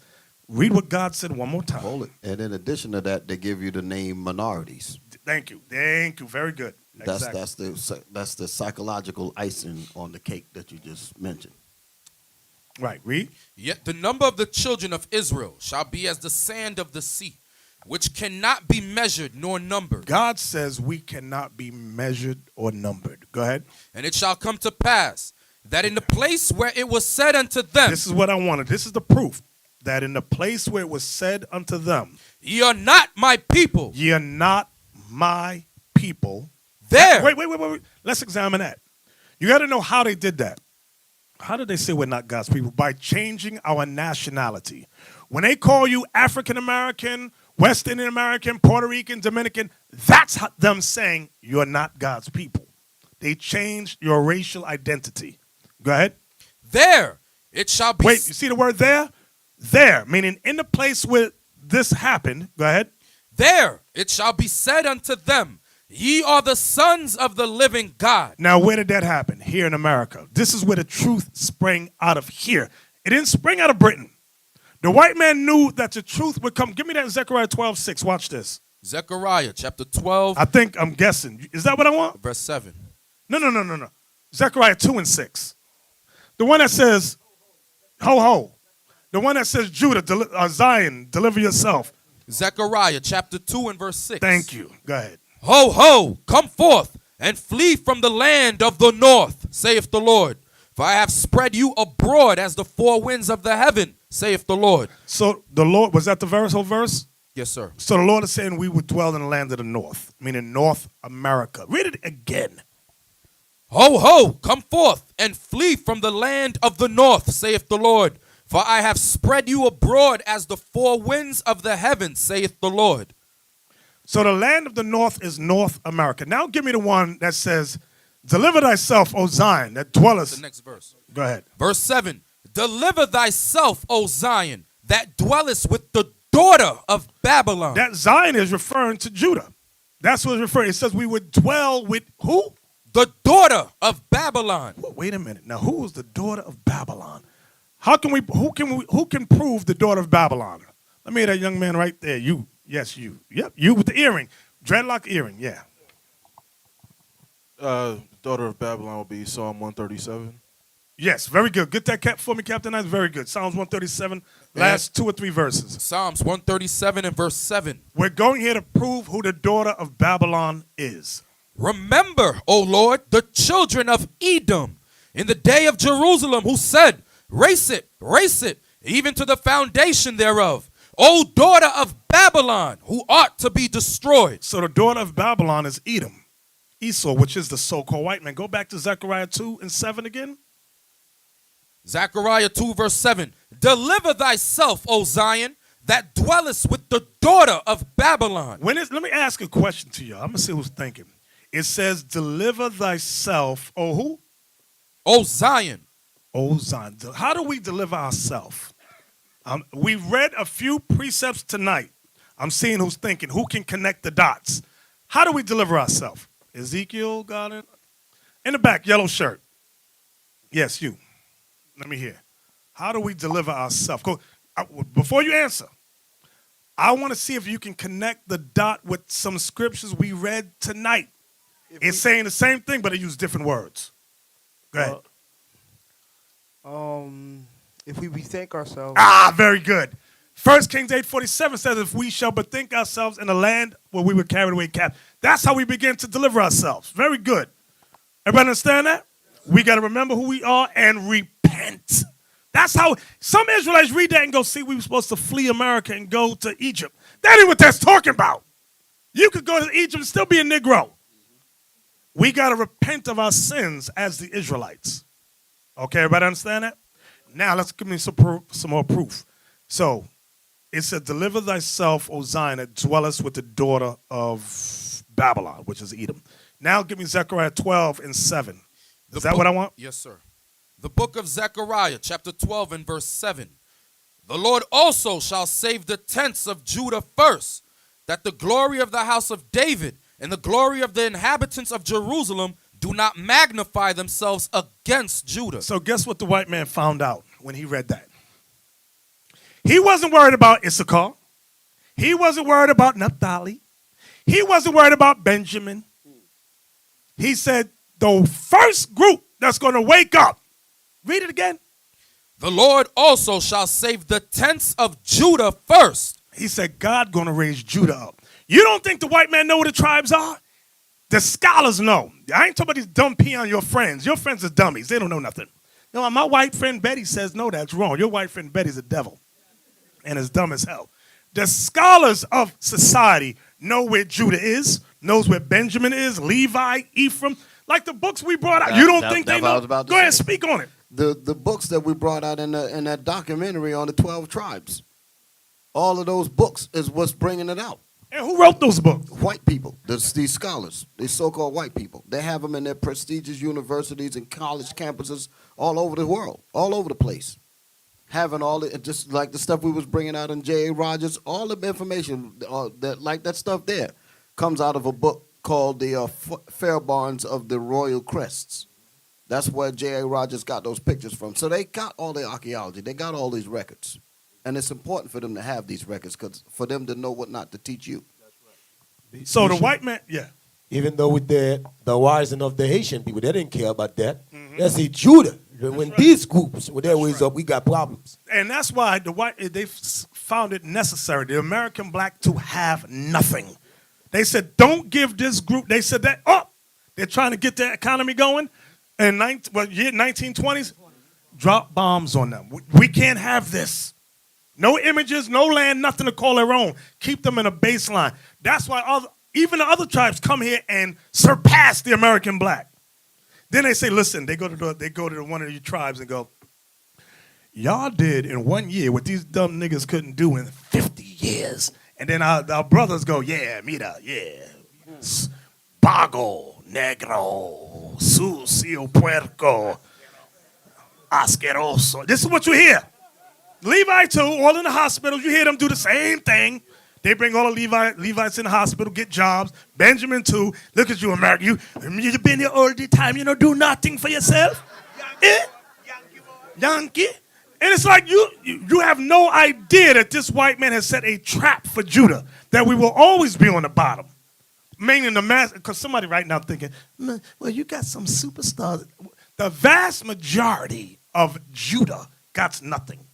Read what God said one more time. Hold it. And in addition to that, they give you the name minorities. Thank you. Very good. Exactly. That's the psychological icing on the cake that you just mentioned. Right. Read. Yet the number of the children of Israel shall be as the sand of the sea, which cannot be measured nor numbered. God says we cannot be measured or numbered. Go ahead. And it shall come to pass that in the place where it was said unto them. This is what I wanted. This is the proof. That in the place where it was said unto them. Ye are not my people. Ye are not my people. There. Wait. Let's examine that. You got to know how they did that. How did they say we're not God's people? By changing our nationality. when they call you African American, West Indian American, Puerto Rican, Dominican, that's them saying you're not God's people. They changed your racial identity. Go ahead. There it shall be. Wait, you see the word there? There, meaning in the place where this happened. Go ahead. There it shall be said unto them, ye are the sons of the living God. Now, where did that happen? Here in America. This is where the truth sprang out of here. It didn't spring out of Britain. The white man knew that the truth would come. Give me that in Zechariah 12:6. Watch this. Zechariah chapter 12. I'm guessing. Is that what I want? Verse 7. No. Zechariah 2:6. The one that says, ho, ho. The one that says, Judah, Zion, deliver yourself. Zechariah chapter 2 and verse 6. Thank you. Go ahead. Ho, ho, come forth and flee from the land of the north, saith the Lord. For I have spread you abroad as the four winds of the heaven, saith the Lord. So the Lord, was that the whole verse? Yes, sir. So the Lord is saying we would dwell in the land of the north, meaning North America. Read it again. Ho, ho, come forth and flee from the land of the north, saith the Lord. For I have spread you abroad as the four winds of the heaven, saith the Lord. So the land of the north is North America. Now give me the one that says, deliver thyself, O Zion, that dwellest. The next verse. Go ahead. Verse 7. Deliver thyself, O Zion, that dwellest with the daughter of Babylon. That Zion is referring to Judah. That's what it's referring. It says we would dwell with who? The daughter of Babylon. Wait a minute. Now, who is the daughter of Babylon? Who can prove the daughter of Babylon? Let me hear that young man right there. You. Yes, you. Yep, you with the earring. Dreadlock earring, yeah. Daughter of Babylon will be Psalm 137. Yes, very good. Get that cap for me, Captain Knight. Very good. Psalms 137, last 2 or 3 verses. Psalms 137 and verse 7. We're going here to prove who the daughter of Babylon is. Remember, O Lord, the children of Edom in the day of Jerusalem, who said, race it, even to the foundation thereof. O daughter of Babylon, who ought to be destroyed. So the daughter of Babylon is Edom, Esau, which is the so-called white man. Go back to Zechariah 2 and 7 again. Zechariah 2 verse 7. Deliver thyself, O Zion, that dwellest with the daughter of Babylon. Let me ask a question to you. I'm going to see who's thinking. It says, deliver thyself, O who? O Zion. O Zion. How do we deliver ourselves? We read a few precepts tonight. I'm seeing who's thinking. Who can connect the dots? How do we deliver ourselves? Ezekiel got it? In the back, yellow shirt. Yes, you. Let me hear. How do we deliver ourselves? Before you answer, I want to see if you can connect the dot with some scriptures we read tonight. It's saying the same thing, but it used different words. Go ahead. If we bethink ourselves. Very good. 1 Kings 8:47 says, if we shall bethink ourselves in the land where we were carried away captive. That's how we begin to deliver ourselves. Very good. Everybody understand that? We got to remember who we are and repent. That's how some Israelites read that and go, see, we were supposed to flee America and go to Egypt. That ain't what that's talking about. You could go to Egypt and still be a Negro. We got to repent of our sins as the Israelites. Okay, everybody understand that? Now let's give me some more proof. So it said, deliver thyself, O Zion, that dwellest with the daughter of Babylon, which is Edom. Now give me Zechariah 12 and 7. Is that what I want? Yes, sir. The book of Zechariah, chapter 12 and verse 7. The Lord also shall save the tents of Judah first, that the glory of the house of David and the glory of the inhabitants of Jerusalem do not magnify themselves against Judah. So guess what the white man found out when he read that? He wasn't worried about Issachar. He wasn't worried about Naphtali. He wasn't worried about Benjamin. He said, the first group that's going to wake up. Read it again. The Lord also shall save the tents of Judah first. He said, God going to raise Judah up. You don't think the white man know what the tribes are? The scholars know. I ain't talking about these dumb peon your friends. Your friends are dummies. They don't know nothing. No, my white friend Betty says, no, that's wrong. Your white friend Betty's a devil and is dumb as hell. The scholars of society know where Judah is, knows where Benjamin is, Levi, Ephraim. Like the books we brought out. You don't think they know? Go ahead, speak on it. The books that we brought out in that documentary on the 12 tribes. All of those books is what's bringing it out. And who wrote those books? White people. These scholars. These so-called white people. They have them in their prestigious universities and college campuses all over the world, all over the place. Having all the, just like the stuff we was bringing out in J.A. Rogers, all the information, that stuff there, comes out of a book called the Fairbarns of the Royal Crests. That's where J.A. Rogers got those pictures from. So they got all the archaeology. They got all these records. And it's important for them to have these records for them to know what not to teach you. So the white man, yeah. Even though with the rising of the Haitian people, they didn't care about that. They say Judah. When these groups were their ways up, we got problems. And that's why they found it necessary, the American black, to have nothing. They said, don't give this group, they said that, they're trying to get the economy going. In 1920s, drop bombs on them. We can't have this. No images, no land, nothing to call their own. Keep them in a baseline. That's why even the other tribes come here and surpass the American black. Then they say, listen, they go to one of your tribes and go, y'all did in 1 year what these dumb niggas couldn't do in 50 years. And then our brothers go, yeah, mira, yeah. Bago, negro, sucio, puerco, asqueroso. This is what you hear. Levi too, all in the hospitals, you hear them do the same thing. They bring all the Levites in the hospital, get jobs. Benjamin too. Look at you, America. You've been here all the time, do nothing for yourself. Yankee. And it's like you have no idea that this white man has set a trap for Judah, that we will always be on the bottom. Meaning the mass, because somebody right now thinking, well, you got some superstars. The vast majority of Judah got nothing.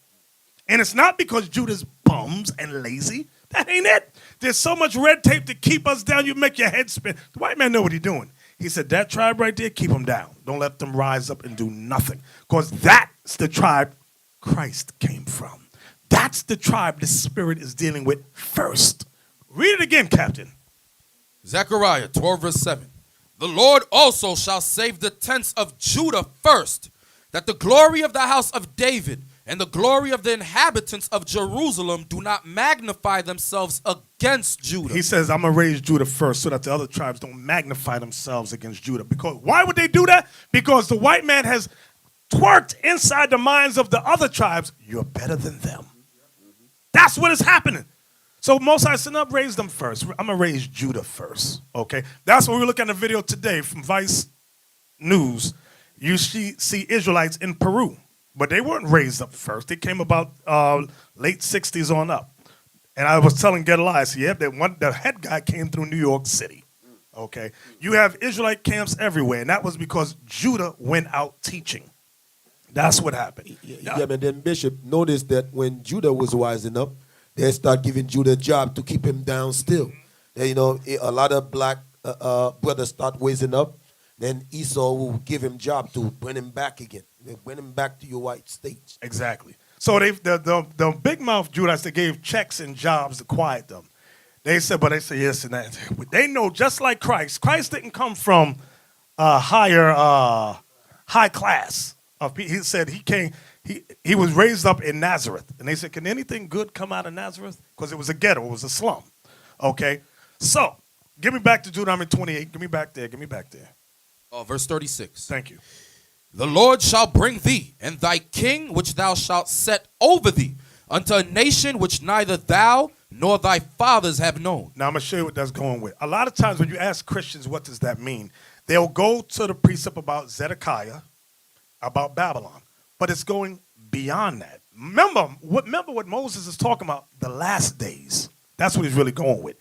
And it's not because Judah's bums and lazy. That ain't it. There's so much red tape to keep us down, you make your head spin. The white man know what he's doing. He said, that tribe right there, keep them down. Don't let them rise up and do nothing. Because that's the tribe Christ came from. That's the tribe the Spirit is dealing with first. Read it again, Captain. Zechariah 12, verse 7. The Lord also shall save the tents of Judah first, that the glory of the house of David and the glory of the inhabitants of Jerusalem do not magnify themselves against Judah. He says, I'm going to raise Judah first so that the other tribes don't magnify themselves against Judah. Because why would they do that? Because the white man has twerked inside the minds of the other tribes, you're better than them. That's what is happening. So Mosai said, no, raise them first. I'm going to raise Judah first. Okay? That's what we look at in the video today from Vice News. You see Israelites in Peru. But they weren't raised up first. They came about late 60s on up. And I was telling Gedaliah, the head guy came through New York City. Okay? You have Israelite camps everywhere, and that was because Judah went out teaching. That's what happened. Yeah, but then Bishop noticed that when Judah was rising up, they start giving Judah a job to keep him down still. And, a lot of black brothers start raising up. Then Esau will give him job to bring him back again. Bring him back to your white states. Exactly. So the big mouth Judites, they gave checks and jobs to quiet them. They said yes and that. They know just like Christ. Christ didn't come from high class. He said he was raised up in Nazareth. And they said, can anything good come out of Nazareth? Because it was a ghetto. It was a slum. Okay? So, give me back to Deuteronomy 28. Give me back there. Verse 36. Thank you. The Lord shall bring thee and thy king which thou shalt set over thee unto a nation which neither thou nor thy fathers have known. Now I'm going to show you what that's going with. A lot of times when you ask Christians what does that mean, they'll go to the precept about Zedekiah, about Babylon. But it's going beyond that. Remember what Moses is talking about, the last days. That's what he's really going with.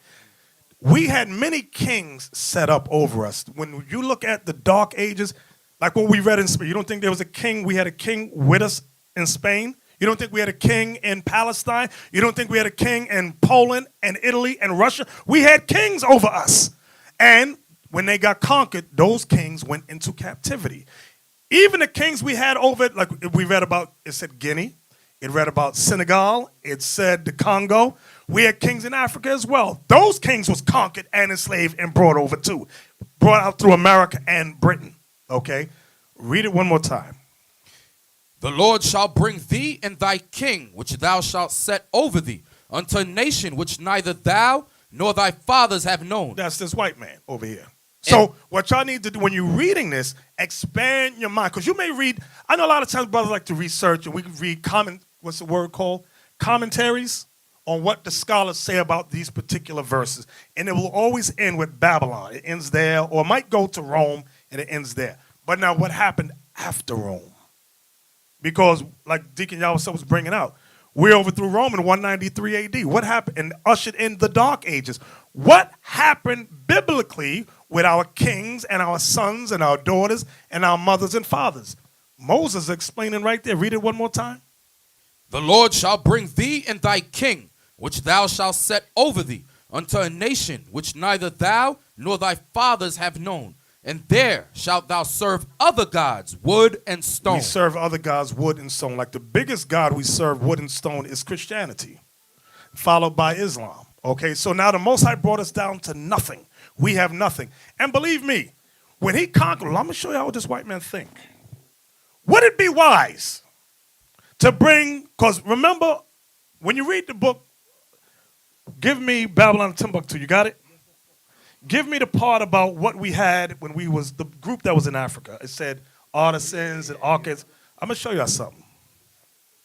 We had many kings set up over us. When you look at the Dark Ages, like what we read in Spain, you don't think there was a king, we had a king with us in Spain? You don't think we had a king in Palestine? You don't think we had a king in Poland and Italy and Russia? We had kings over us. And when they got conquered, those kings went into captivity. Even the kings we had over it, like we read about, it said Guinea, it read about Senegal, it said the Congo. We had kings in Africa as well. Those kings was conquered and enslaved and brought over too. Brought out through America and Britain. Okay? Read it one more time. The Lord shall bring thee and thy king, which thou shalt set over thee, unto a nation which neither thou nor thy fathers have known. That's this white man over here. So what y'all need to do when you're reading this, expand your mind. Because you may read, I know a lot of times brothers like to research and we can read what's the word called? Commentaries on what the scholars say about these particular verses. And it will always end with Babylon. It ends there, or it might go to Rome and it ends there. But now what happened after Rome? Because like Deacon Yawasa was bringing out, we overthrew Rome in 193 AD. What happened? And ushered in the Dark Ages. What happened biblically with our kings and our sons and our daughters and our mothers and fathers? Moses is explaining right there. Read it one more time. The Lord shall bring thee and thy king, which thou shalt set over thee, unto a nation which neither thou nor thy fathers have known. And there shalt thou serve other gods, wood and stone. We serve other gods, wood and stone. Like the biggest god we serve, wood and stone, is Christianity, followed by Islam. Okay, so now the Most High brought us down to nothing. We have nothing. And believe me, when he conquered, I'm going to show you what this white man think. Would it be wise to bring, because remember, when you read the book, Give Me Babylon and Timbuktu, you got it? Give me the part about what we had when we was the group that was in Africa. It said artisans and architects. I'm going to show y'all something.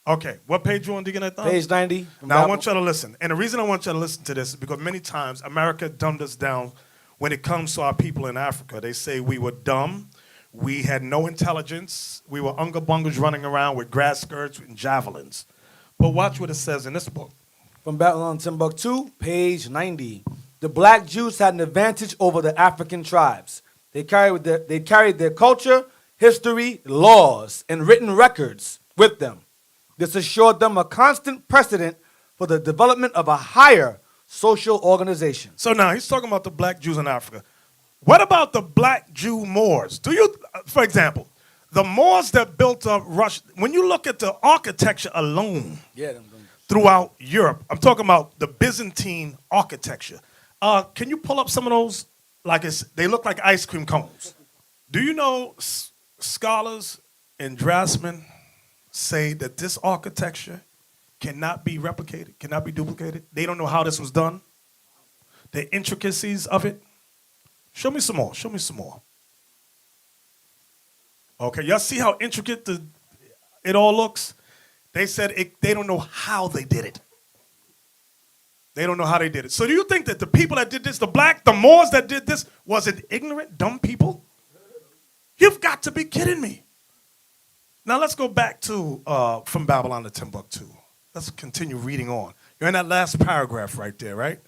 Okay, what page you want to get at? Page 90. Now, I want y'all to listen. And the reason I want y'all to listen to this is because many times America dumbed us down when it comes to our people in Africa. They say we were dumb, we had no intelligence, we were unga bungas running around with grass skirts and javelins. But watch what it says in this book. From Babylon Timbuktu, page 90. The black Jews had an advantage over the African tribes. They carried their culture, history, laws, and written records with them. This assured them a constant precedent for the development of a higher social organization. So now he's talking about the black Jews in Africa. What about the black Jew Moors? Do you, for example, the Moors that built up Russia, when you look at the architecture alone throughout Europe, I'm talking about the Byzantine architecture. Can you pull up some of those? They look like ice cream cones. Do you know scholars and draftsmen say that this architecture cannot be replicated, cannot be duplicated? They don't know how this was done. The intricacies of it. Show me some more. Show me some more. Okay, y'all see how intricate it all looks? They said they don't know how they did it. They don't know how they did it. So do you think that the people that did this, the Moors that did this, was it ignorant, dumb people? You've got to be kidding me. Now let's go back to from Babylon to Timbuktu. Let's continue reading on. You're in that last paragraph right there, right?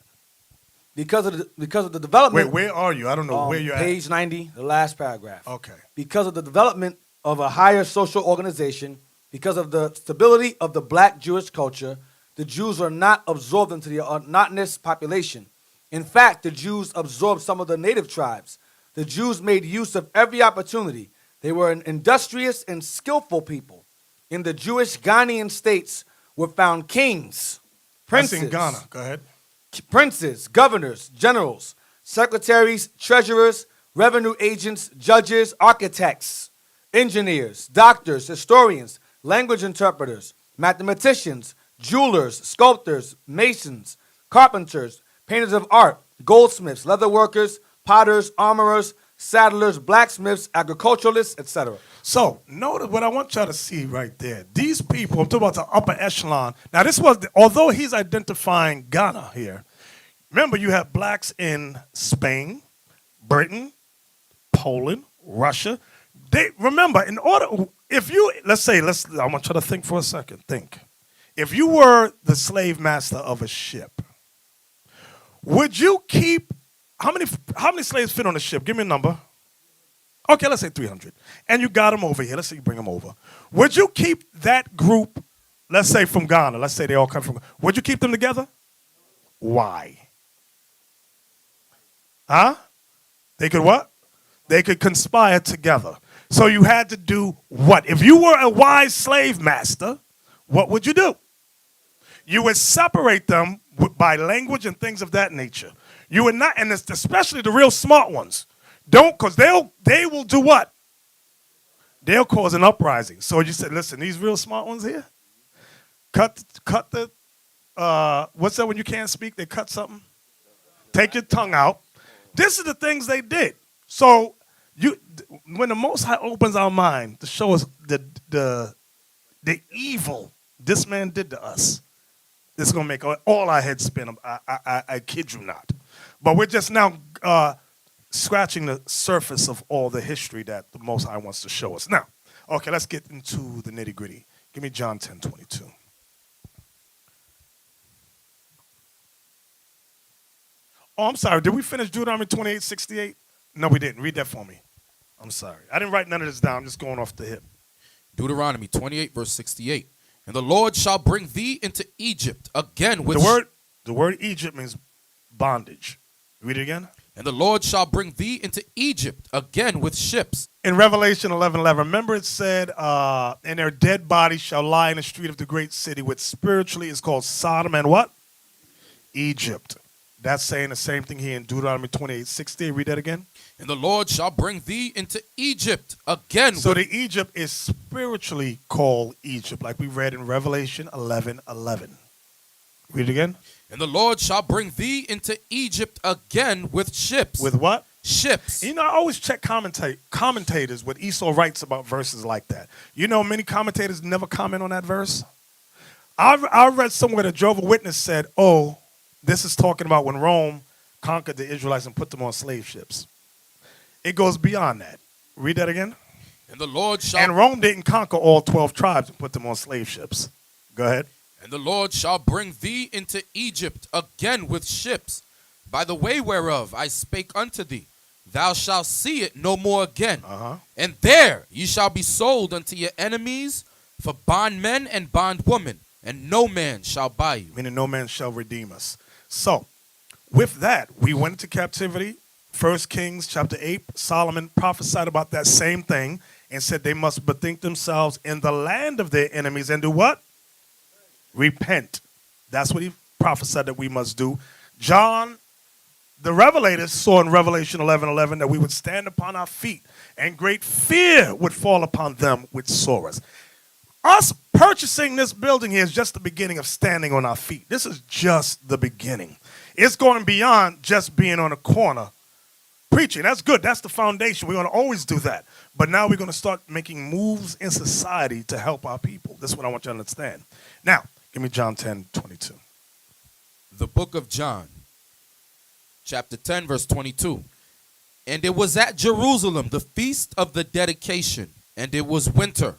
Because of the development. Wait, where are you? I don't know where you're page 90, the last paragraph. Okay. Because of the development of a higher social organization, because of the stability of the black Jewish culture, the Jews are not absorbed into the monotonous population. In fact, the Jews absorbed some of the native tribes. The Jews made use of every opportunity. They were an industrious and skillful people. In the Jewish Ghanaian states were found kings, princes. That's in Ghana. Go ahead. Princes, governors, generals, secretaries, treasurers, revenue agents, judges, architects, engineers, doctors, historians, language interpreters, mathematicians, jewelers, sculptors, masons, carpenters, painters of art, goldsmiths, leather workers, potters, armorers, saddlers, blacksmiths, agriculturalists, etc. So, notice what I want y'all to see right there. These people, I'm talking about the upper echelon. Now, this was, although he's identifying Ghana here, remember you have blacks in Spain, Britain, Poland, Russia. Remember, in order, if you, I want you to think for a second. Think. If you were the slave master of a ship, would you keep, how many slaves fit on the ship? Give me a number. Okay, let's say 300. And you got them over here. Let's say you bring them over. Would you keep that group, let's say from Ghana, let's say they all come from, would you keep them together? Why? Huh? They could what? They could conspire together. So you had to do what? If you were a wise slave master, what would you do? You would separate them by language and things of that nature. You would not, and especially the real smart ones, don't, because they will do what? They'll cause an uprising. So you said, listen, these real smart ones here, cut the what's that when you can't speak? They cut something? Take your tongue out. This is the things they did. So when the Most High opens our mind to show us the evil this man did to us, it's going to make all our heads spin. I kid you not. But we're just now scratching the surface of all the history that the Most High wants to show us. Now, okay, let's get into the nitty gritty. Give me John 10:22. Oh, I'm sorry. Did we finish Deuteronomy 28:68? No, we didn't. Read that for me. I'm sorry. I didn't write none of this down. I'm just going off the hip. Deuteronomy 28, verse 68. And the Lord shall bring thee into Egypt again with... The word Egypt means bondage. Read it again. And the Lord shall bring thee into Egypt again with ships. In Revelation 11:11, remember it said, and their dead bodies shall lie in the street of the great city, which spiritually is called Sodom and what? Egypt. That's saying the same thing here in Deuteronomy 28:60. Read that again. And the Lord shall bring thee into Egypt again. So the Egypt is spiritually called Egypt, like we read in Revelation 11:11. Read it again. And the Lord shall bring thee into Egypt again with ships. With what? Ships. You know, I always check commentators what Esau writes about verses like that. You know, many commentators never comment on that verse. I read somewhere that Jehovah's Witness said, oh, this is talking about when Rome conquered the Israelites and put them on slave ships. It goes beyond that. Read that again. And the Lord shall... And Rome didn't conquer all 12 tribes and put them on slave ships. Go ahead. And the Lord shall bring thee into Egypt again with ships, by the way whereof I spake unto thee. Thou shalt see it no more again. And there ye shall be sold unto your enemies for bondmen and bondwomen, and no man shall buy you. Meaning no man shall redeem us. So, with that, we went into captivity. 1 Kings chapter 8, Solomon prophesied about that same thing and said they must bethink themselves in the land of their enemies and do what? Repent. That's what he prophesied that we must do. John, the Revelator, saw in Revelation 11:11 that we would stand upon our feet and great fear would fall upon them which saw us. Us purchasing this building here is just the beginning of standing on our feet. This is just the beginning. It's going beyond just being on a corner preaching. That's good. That's the foundation. We're going to always do that. But now we're going to start making moves in society to help our people. This is what I want you to understand. Now, give me John 10:22. The book of John, chapter 10, verse 22. And it was at Jerusalem, the feast of the dedication, and it was winter.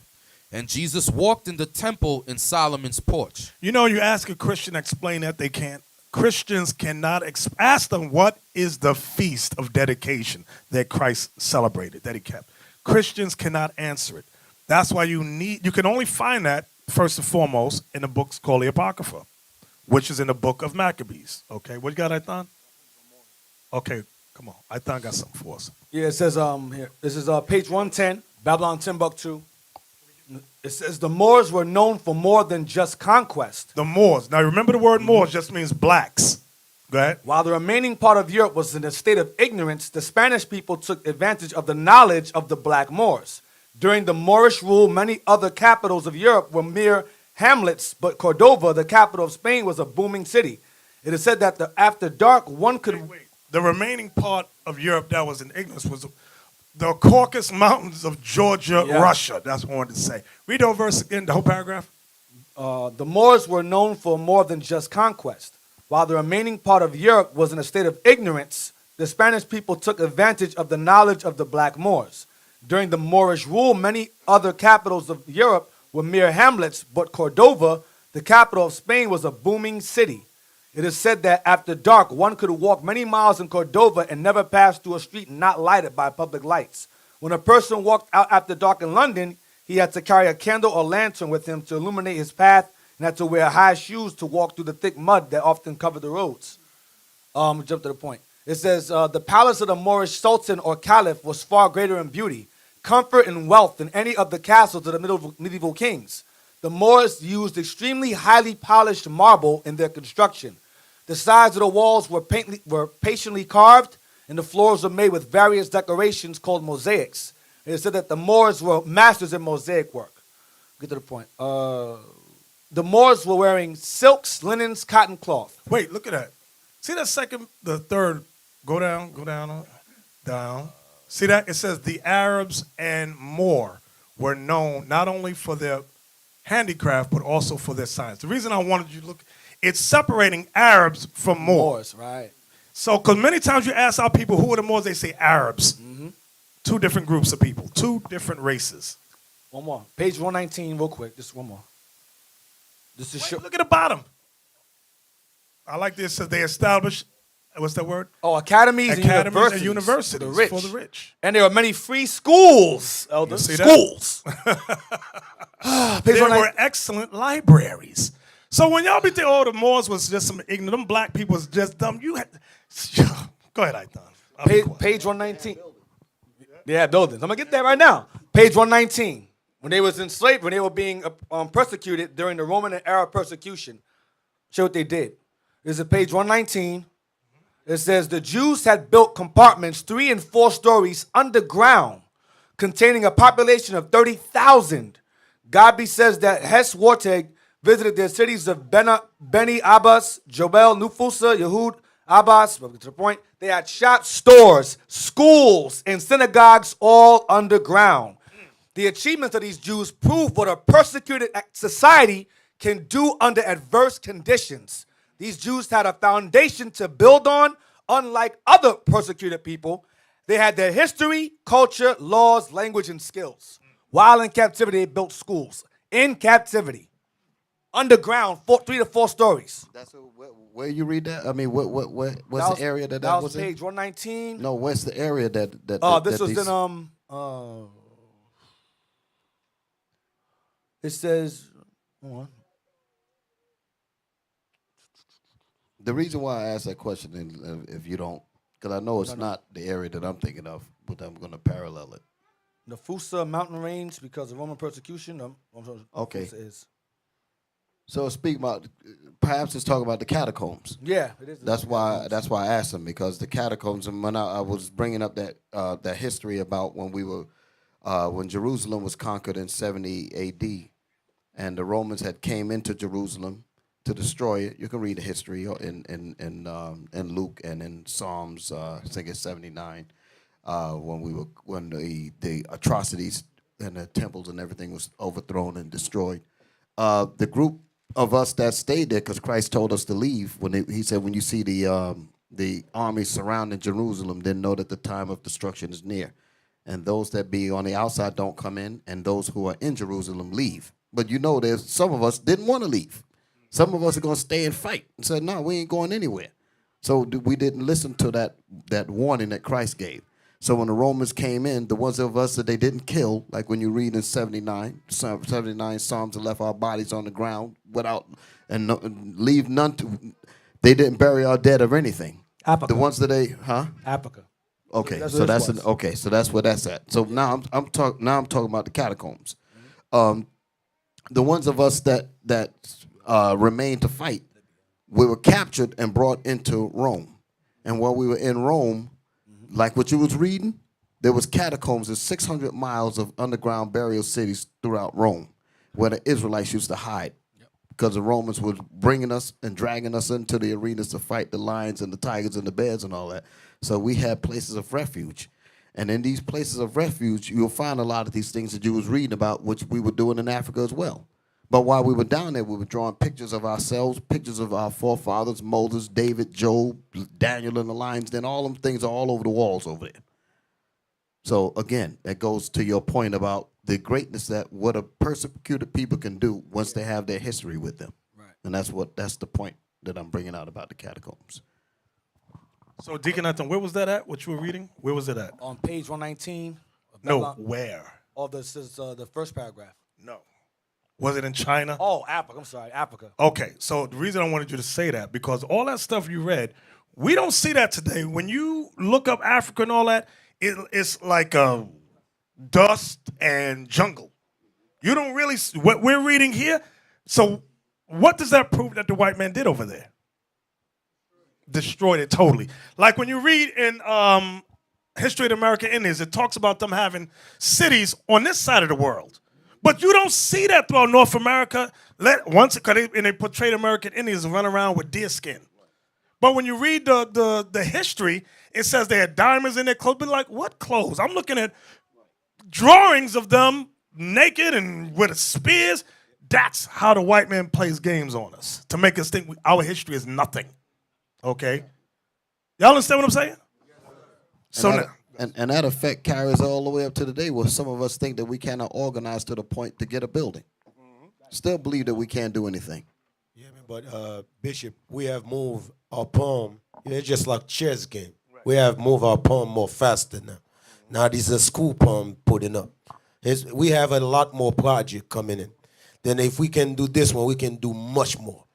And Jesus walked in the temple in Solomon's porch. You know, you ask a Christian to explain that, they can't. Christians cannot ask them what is the feast of dedication that Christ celebrated, that he kept. Christians cannot answer it. That's why you can only find that first and foremost in the books called the Apocrypha, which is in the book of Maccabees. Okay, what you got, Aithan? Okay, come on. Aithan got something for us. Yeah, it says here. This is page 110, Babylon Timbuktu. It says the Moors were known for more than just conquest. The Moors. Now remember the word Moors just means blacks. Go ahead. While the remaining part of Europe was in a state of ignorance, the Spanish people took advantage of the knowledge of the black Moors. During the Moorish rule, many other capitals of Europe were mere hamlets, but Cordova, the capital of Spain, was a booming city. It is said that after dark, one could... Wait. The remaining part of Europe that was in ignorance was the Caucasus Mountains of Georgia, Russia. That's what I wanted to say. Read the verse again, the whole paragraph. The Moors were known for more than just conquest. While the remaining part of Europe was in a state of ignorance, the Spanish people took advantage of the knowledge of the black Moors. During the Moorish rule, many other capitals of Europe were mere hamlets, but Cordova, the capital of Spain, was a booming city. It is said that after dark, one could walk many miles in Cordova and never pass through a street not lighted by public lights. When a person walked out after dark in London, he had to carry a candle or lantern with him to illuminate his path and had to wear high shoes to walk through the thick mud that often covered the roads. Jump to the point. It says, the palace of the Moorish sultan or caliph was far greater in beauty, comfort, and wealth than any of the castles of the medieval kings. The Moors used extremely highly polished marble in their construction. The sides of the walls were patiently carved, and the floors were made with various decorations called mosaics. It is said that the Moors were masters in mosaic work. Get to the point. The Moors were wearing silks, linens, cotton cloth. Wait, look at that. See that second, the third, go down, down. See that? It says the Arabs and Moor were known not only for their handicraft, but also for their science. The reason I wanted you to look, it's separating Arabs from Moors. Right. So, because many times you ask our people, who are the Moors, they say Arabs. Mm-hmm. Two different groups of people, two different races. One more. Page 119, real quick. Just one more. This is Look at the bottom. I like this. It says they established, what's that word? Oh, academies and universities for the rich. For the rich. And there are many free schools, elders. See Schools. There were excellent libraries. So when y'all be thinking, oh, the Moors was just some ignorant, them black people was just dumb, you had, go ahead, Aitan. Page 119. Yeah, buildings. I'm going to get there right now. Page 119. When they was enslaved, when they were being persecuted during the Roman and Arab persecution, show what they did. This is page 119. It says, the Jews had built compartments 3 and 4 stories underground, containing a population of 30,000. Gabi says that Hes Warteg visited their cities of Beni Abbas, Jobel, Nufusa, Yehud, Abbas. To the point, they had shops, stores, schools, and synagogues all underground. The achievements of these Jews prove what a persecuted society can do under adverse conditions. These Jews had a foundation to build on, unlike other persecuted people. They had their history, culture, laws, language, and skills. While in captivity, they built schools. In captivity. Underground, 3 to 4 stories. That's where you read that? I mean, what's the area that was in? Page 119. No, what's the area that this was these... in it says, hold on. The reason why I asked that question, if you don't, because I know it's not the area that I'm thinking of, but I'm going to parallel it. The Fusa mountain range, because of Roman persecution. Okay. Is. So speak about, perhaps it's talking about the catacombs. Yeah, it is. That's why I asked him, because the catacombs, and when I was bringing up that history about when Jerusalem was conquered in 70 A.D. and the Romans had came into Jerusalem to destroy it. You can read the history in Luke and in Psalms, I think it's 79, when the atrocities and the temples and everything was overthrown and destroyed. The group of us that stayed there, because Christ told us to leave, he said, when you see the army surrounding Jerusalem, then know that the time of destruction is near. And those that be on the outside don't come in, and those who are in Jerusalem leave. But you know, there's some of us didn't want to leave. Some of us are going to stay and fight and said, no, we ain't going anywhere. So we didn't listen to that warning that Christ gave. So when the Romans came in, the ones of us that they didn't kill, like when you read in 79 Psalms, that left our bodies on the ground leave none to, they didn't bury our dead or anything. Africa. The ones that Africa. Okay, so that's where that's at. So now I'm talking about the catacombs. The ones of us that remained to fight, we were captured and brought into Rome. And while we were in Rome, like what you was reading, there was catacombs of 600 miles of underground burial cities throughout Rome, where the Israelites used to hide, because the Romans were bringing us and dragging us into the arenas to fight the lions and the tigers and the bears and all that. So we had places of refuge. And in these places of refuge, you'll find a lot of these things that you was reading about, which we were doing in Africa as well. But while we were down there, we were drawing pictures of ourselves, pictures of our forefathers, Moses, David, Job, Daniel, and the lions. Then all them things are all over the walls over there. So again, that goes to your point about the greatness that what a persecuted people can do once they have their history with them. Right. And that's the point that I'm bringing out about the catacombs. So Deacon Anton, where was that at? What you were reading? Where was it at? On page 119. No, where? Oh, this is the first paragraph. No. Was it in China? Oh, Africa. I'm sorry, Africa. Okay, so the reason I wanted you to say that, because all that stuff you read, we don't see that today. When you look up Africa and all that, it's like dust and jungle. You don't really, what we're reading here, so what does that prove that the white man did over there? Destroyed it totally. Like when you read in History of the American Indians, it talks about them having cities on this side of the world. But you don't see that throughout North America. They portrayed American Indians run around with deer skin. But when you read the history, it says they had diamonds in their clothes. But like, what clothes? I'm looking at drawings of them naked and with spears. That's how the white man plays games on us, to make us think our history is nothing. Okay? Y'all understand what I'm saying? And that effect carries all the way up to today, where some of us think that we cannot organize to the point to get a building. Still believe that we can't do anything. Yeah, man, but Bishop, we have moved our poem. It's just like chess game. We have moved our poem more faster now. Now this is a school poem putting up. We have a lot more project coming in. Then if we can do this one, we can do much more.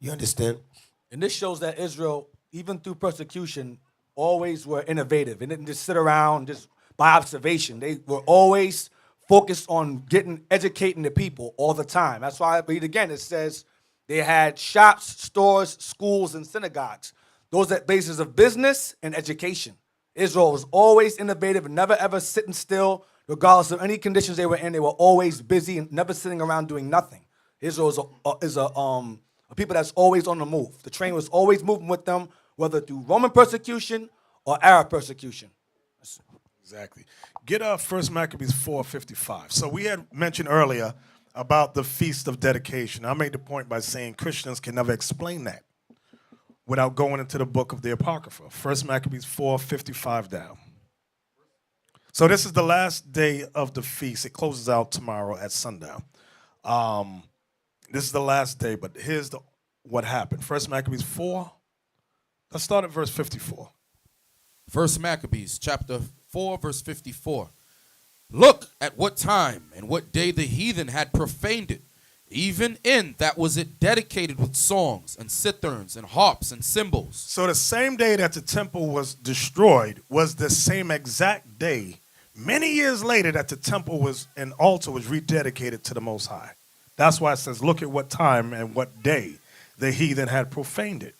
You understand? And this shows that Israel, even through persecution, always were innovative and didn't just sit around just by observation. They were always focused on educating the people all the time. That's why I read again, it says they had shops, stores, schools, and synagogues. Those are bases of business and education. Israel was always innovative and never ever sitting still, regardless of any conditions they were in. They were always busy and never sitting around doing nothing. Israel is a people that's always on the move. The train was always moving with them, whether through Roman persecution or Arab persecution. Exactly. Get 1 Maccabees 4:55. So we had mentioned earlier about the Feast of Dedication. I made the point by saying Christians can never explain that without going into the book of the Apocrypha. 1 Maccabees 4:55 down. So this is the last day of the feast. It closes out tomorrow at sundown. This is the last day, but here's what happened. 1 Maccabees 4. Let's start at verse 54. 1 Maccabees chapter 4, verse 54. Look at what time and what day the heathen had profaned it, even in that was it dedicated with songs and citherns and harps and cymbals. So the same day that the temple was destroyed was the same exact day, many years later, that the temple an altar was rededicated to the Most High. That's why it says, look at what time and what day the heathen had profaned it.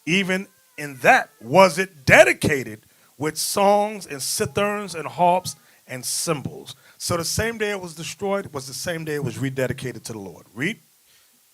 Even in that was it dedicated with songs and citherns and harps and cymbals. So the same day it was destroyed was the same day it was rededicated to the Lord. Read.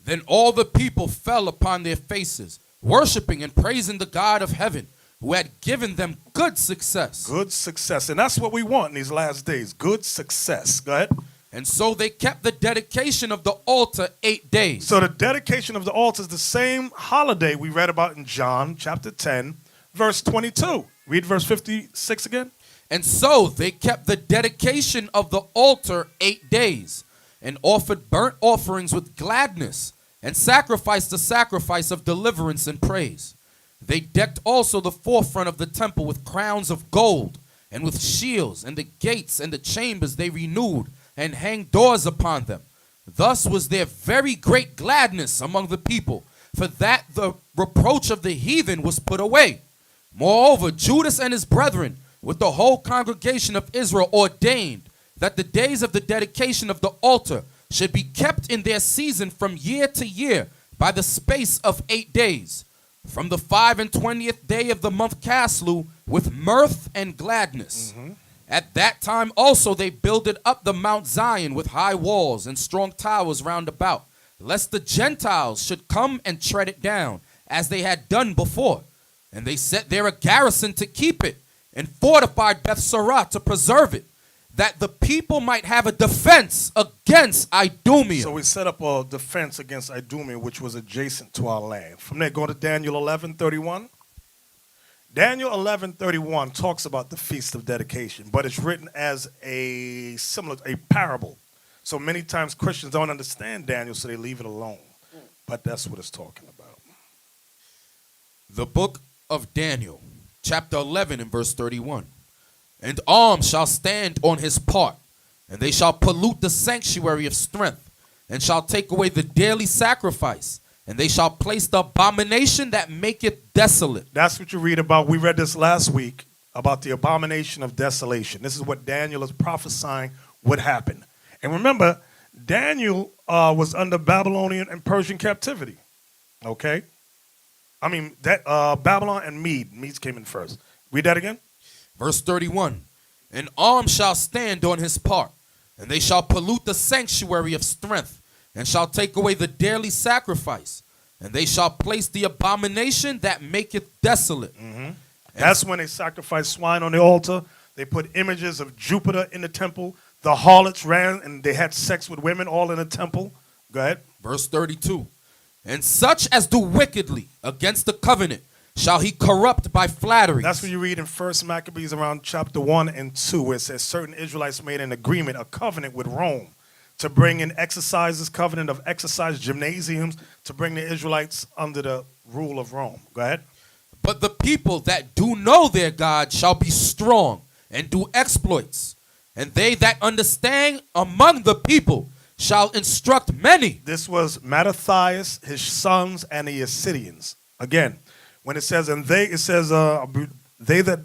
Then all the people fell upon their faces, worshiping and praising the God of heaven, who had given them good success. Good success. And that's what we want in these last days. Good success. Go ahead. And so they kept the dedication of the altar 8 days. So the dedication of the altar is the same holiday we read about in John chapter 10, verse 22. Read verse 56 again. And so they kept the dedication of the altar 8 days, and offered burnt offerings with gladness, and sacrificed the sacrifice of deliverance and praise. They decked also the forefront of the temple with crowns of gold, and with shields, and the gates and the chambers they renewed, and hanged doors upon them. Thus was there very great gladness among the people, for that the reproach of the heathen was put away. Moreover, Judas and his brethren, with the whole congregation of Israel, ordained that the days of the dedication of the altar should be kept in their season from year to year by the space of 8 days, from the 25th day of the month Caslu, with mirth and gladness. At that time also they builded up the Mount Zion with high walls and strong towers round about, lest the Gentiles should come and tread it down, as they had done before. And they set there a garrison to keep it, and fortified Bethsarah to preserve it, that the people might have a defense against Idumea. So we set up a defense against Idumea, which was adjacent to our land. From there, go to Daniel 11:31. Daniel 11:31 talks about the Feast of Dedication, but it's written as a parable. So many times Christians don't understand Daniel, so they leave it alone. But that's what it's talking about. The book of Daniel, chapter 11 and verse 31. And arms shall stand on his part, and they shall pollute the sanctuary of strength, and shall take away the daily sacrifice, and they shall place the abomination that maketh desolate. That's what you read about. We read this last week about the abomination of desolation. This is what Daniel is prophesying would happen. And remember, Daniel was under Babylonian and Persian captivity. Okay? I mean, Babylon and Medes came in first. Read that again. Verse 31. An arm shall stand on his part, And they shall pollute the sanctuary of strength, and shall take away the daily sacrifice. And they shall place the abomination that maketh desolate. That's when they sacrificed swine on the altar. They put images of Jupiter in the temple. The harlots ran and they had sex with women all in the temple. Go ahead. Verse 32. And such as do wickedly against the covenant shall he corrupt by flattery. That's what you read in 1 Maccabees around chapter 1 and 2, where it says certain Israelites made an agreement, a covenant with Rome, to bring in exercises, covenant of exercise gymnasiums, to bring the Israelites under the rule of Rome. Go ahead. But the people that do know their God shall be strong and do exploits. And they that understand among the people shall instruct many. This was Mattathias, his sons, and the Assyrians. Again, when it says, and they, it says, they that,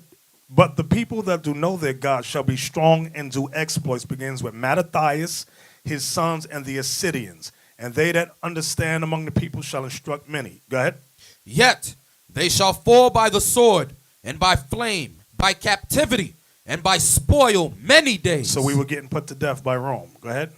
but the people that do know their God shall be strong and do exploits, begins with Mattathias, his sons, and the Assyrians. And they that understand among the people shall instruct many. Go ahead. Yet they shall fall by the sword, and by flame, by captivity, and by spoil many days. So we were getting put to death by Rome. Go ahead.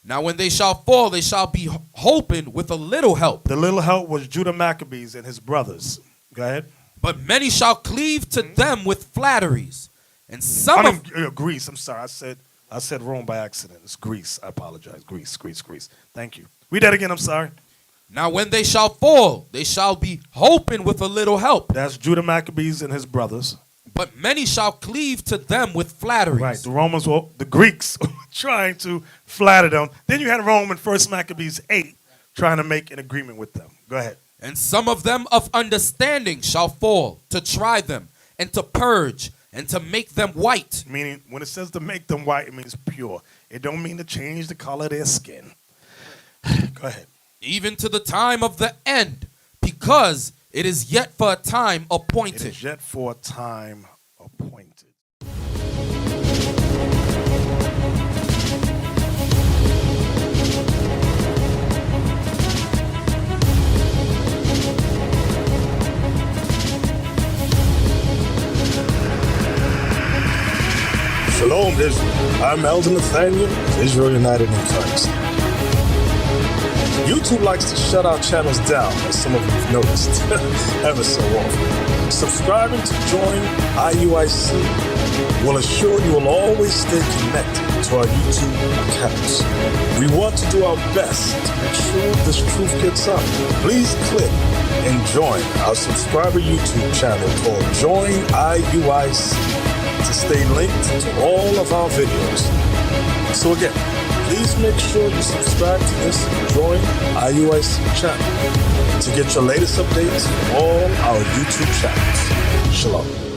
Now when they shall fall, they shall be hoping with a little help. The little help was Judah Maccabees and his brothers. Go ahead. But many shall cleave to them with flatteries. And some Greece. I'm sorry. I said Rome by accident. It's Greece. I apologize. Greece. Thank you. Read that again. I'm sorry. Now when they shall fall, they shall be hoping with a little help. That's Judah Maccabees and his brothers. But many shall cleave to them with flatteries. Right. The Romans were, the Greeks were trying to flatter them. Then you had Rome in 1 Maccabees 8 trying to make an agreement with them. Go ahead. And some of them of understanding shall fall, to try them, and to purge, and to make them white. Meaning, when it says to make them white, it means pure. It don't mean to change the color of their skin. Go ahead. Even to the time of the end, because it is yet for a time appointed. It is yet for a time appointed. Shalom, Israel. I'm Elder Nathaniel of Israel United in Christ. YouTube likes to shut our channels down, as some of you have noticed, ever so often. Subscribing to join IUIC will assure you will always stay connected to our YouTube accounts. We want to do our best to make sure this truth gets out. Please click and join our subscriber YouTube channel called Join IUIC to stay linked to all of our videos. So again, please make sure you subscribe to this and join IUIC channel to get your latest updates from all our YouTube channels. Shalom.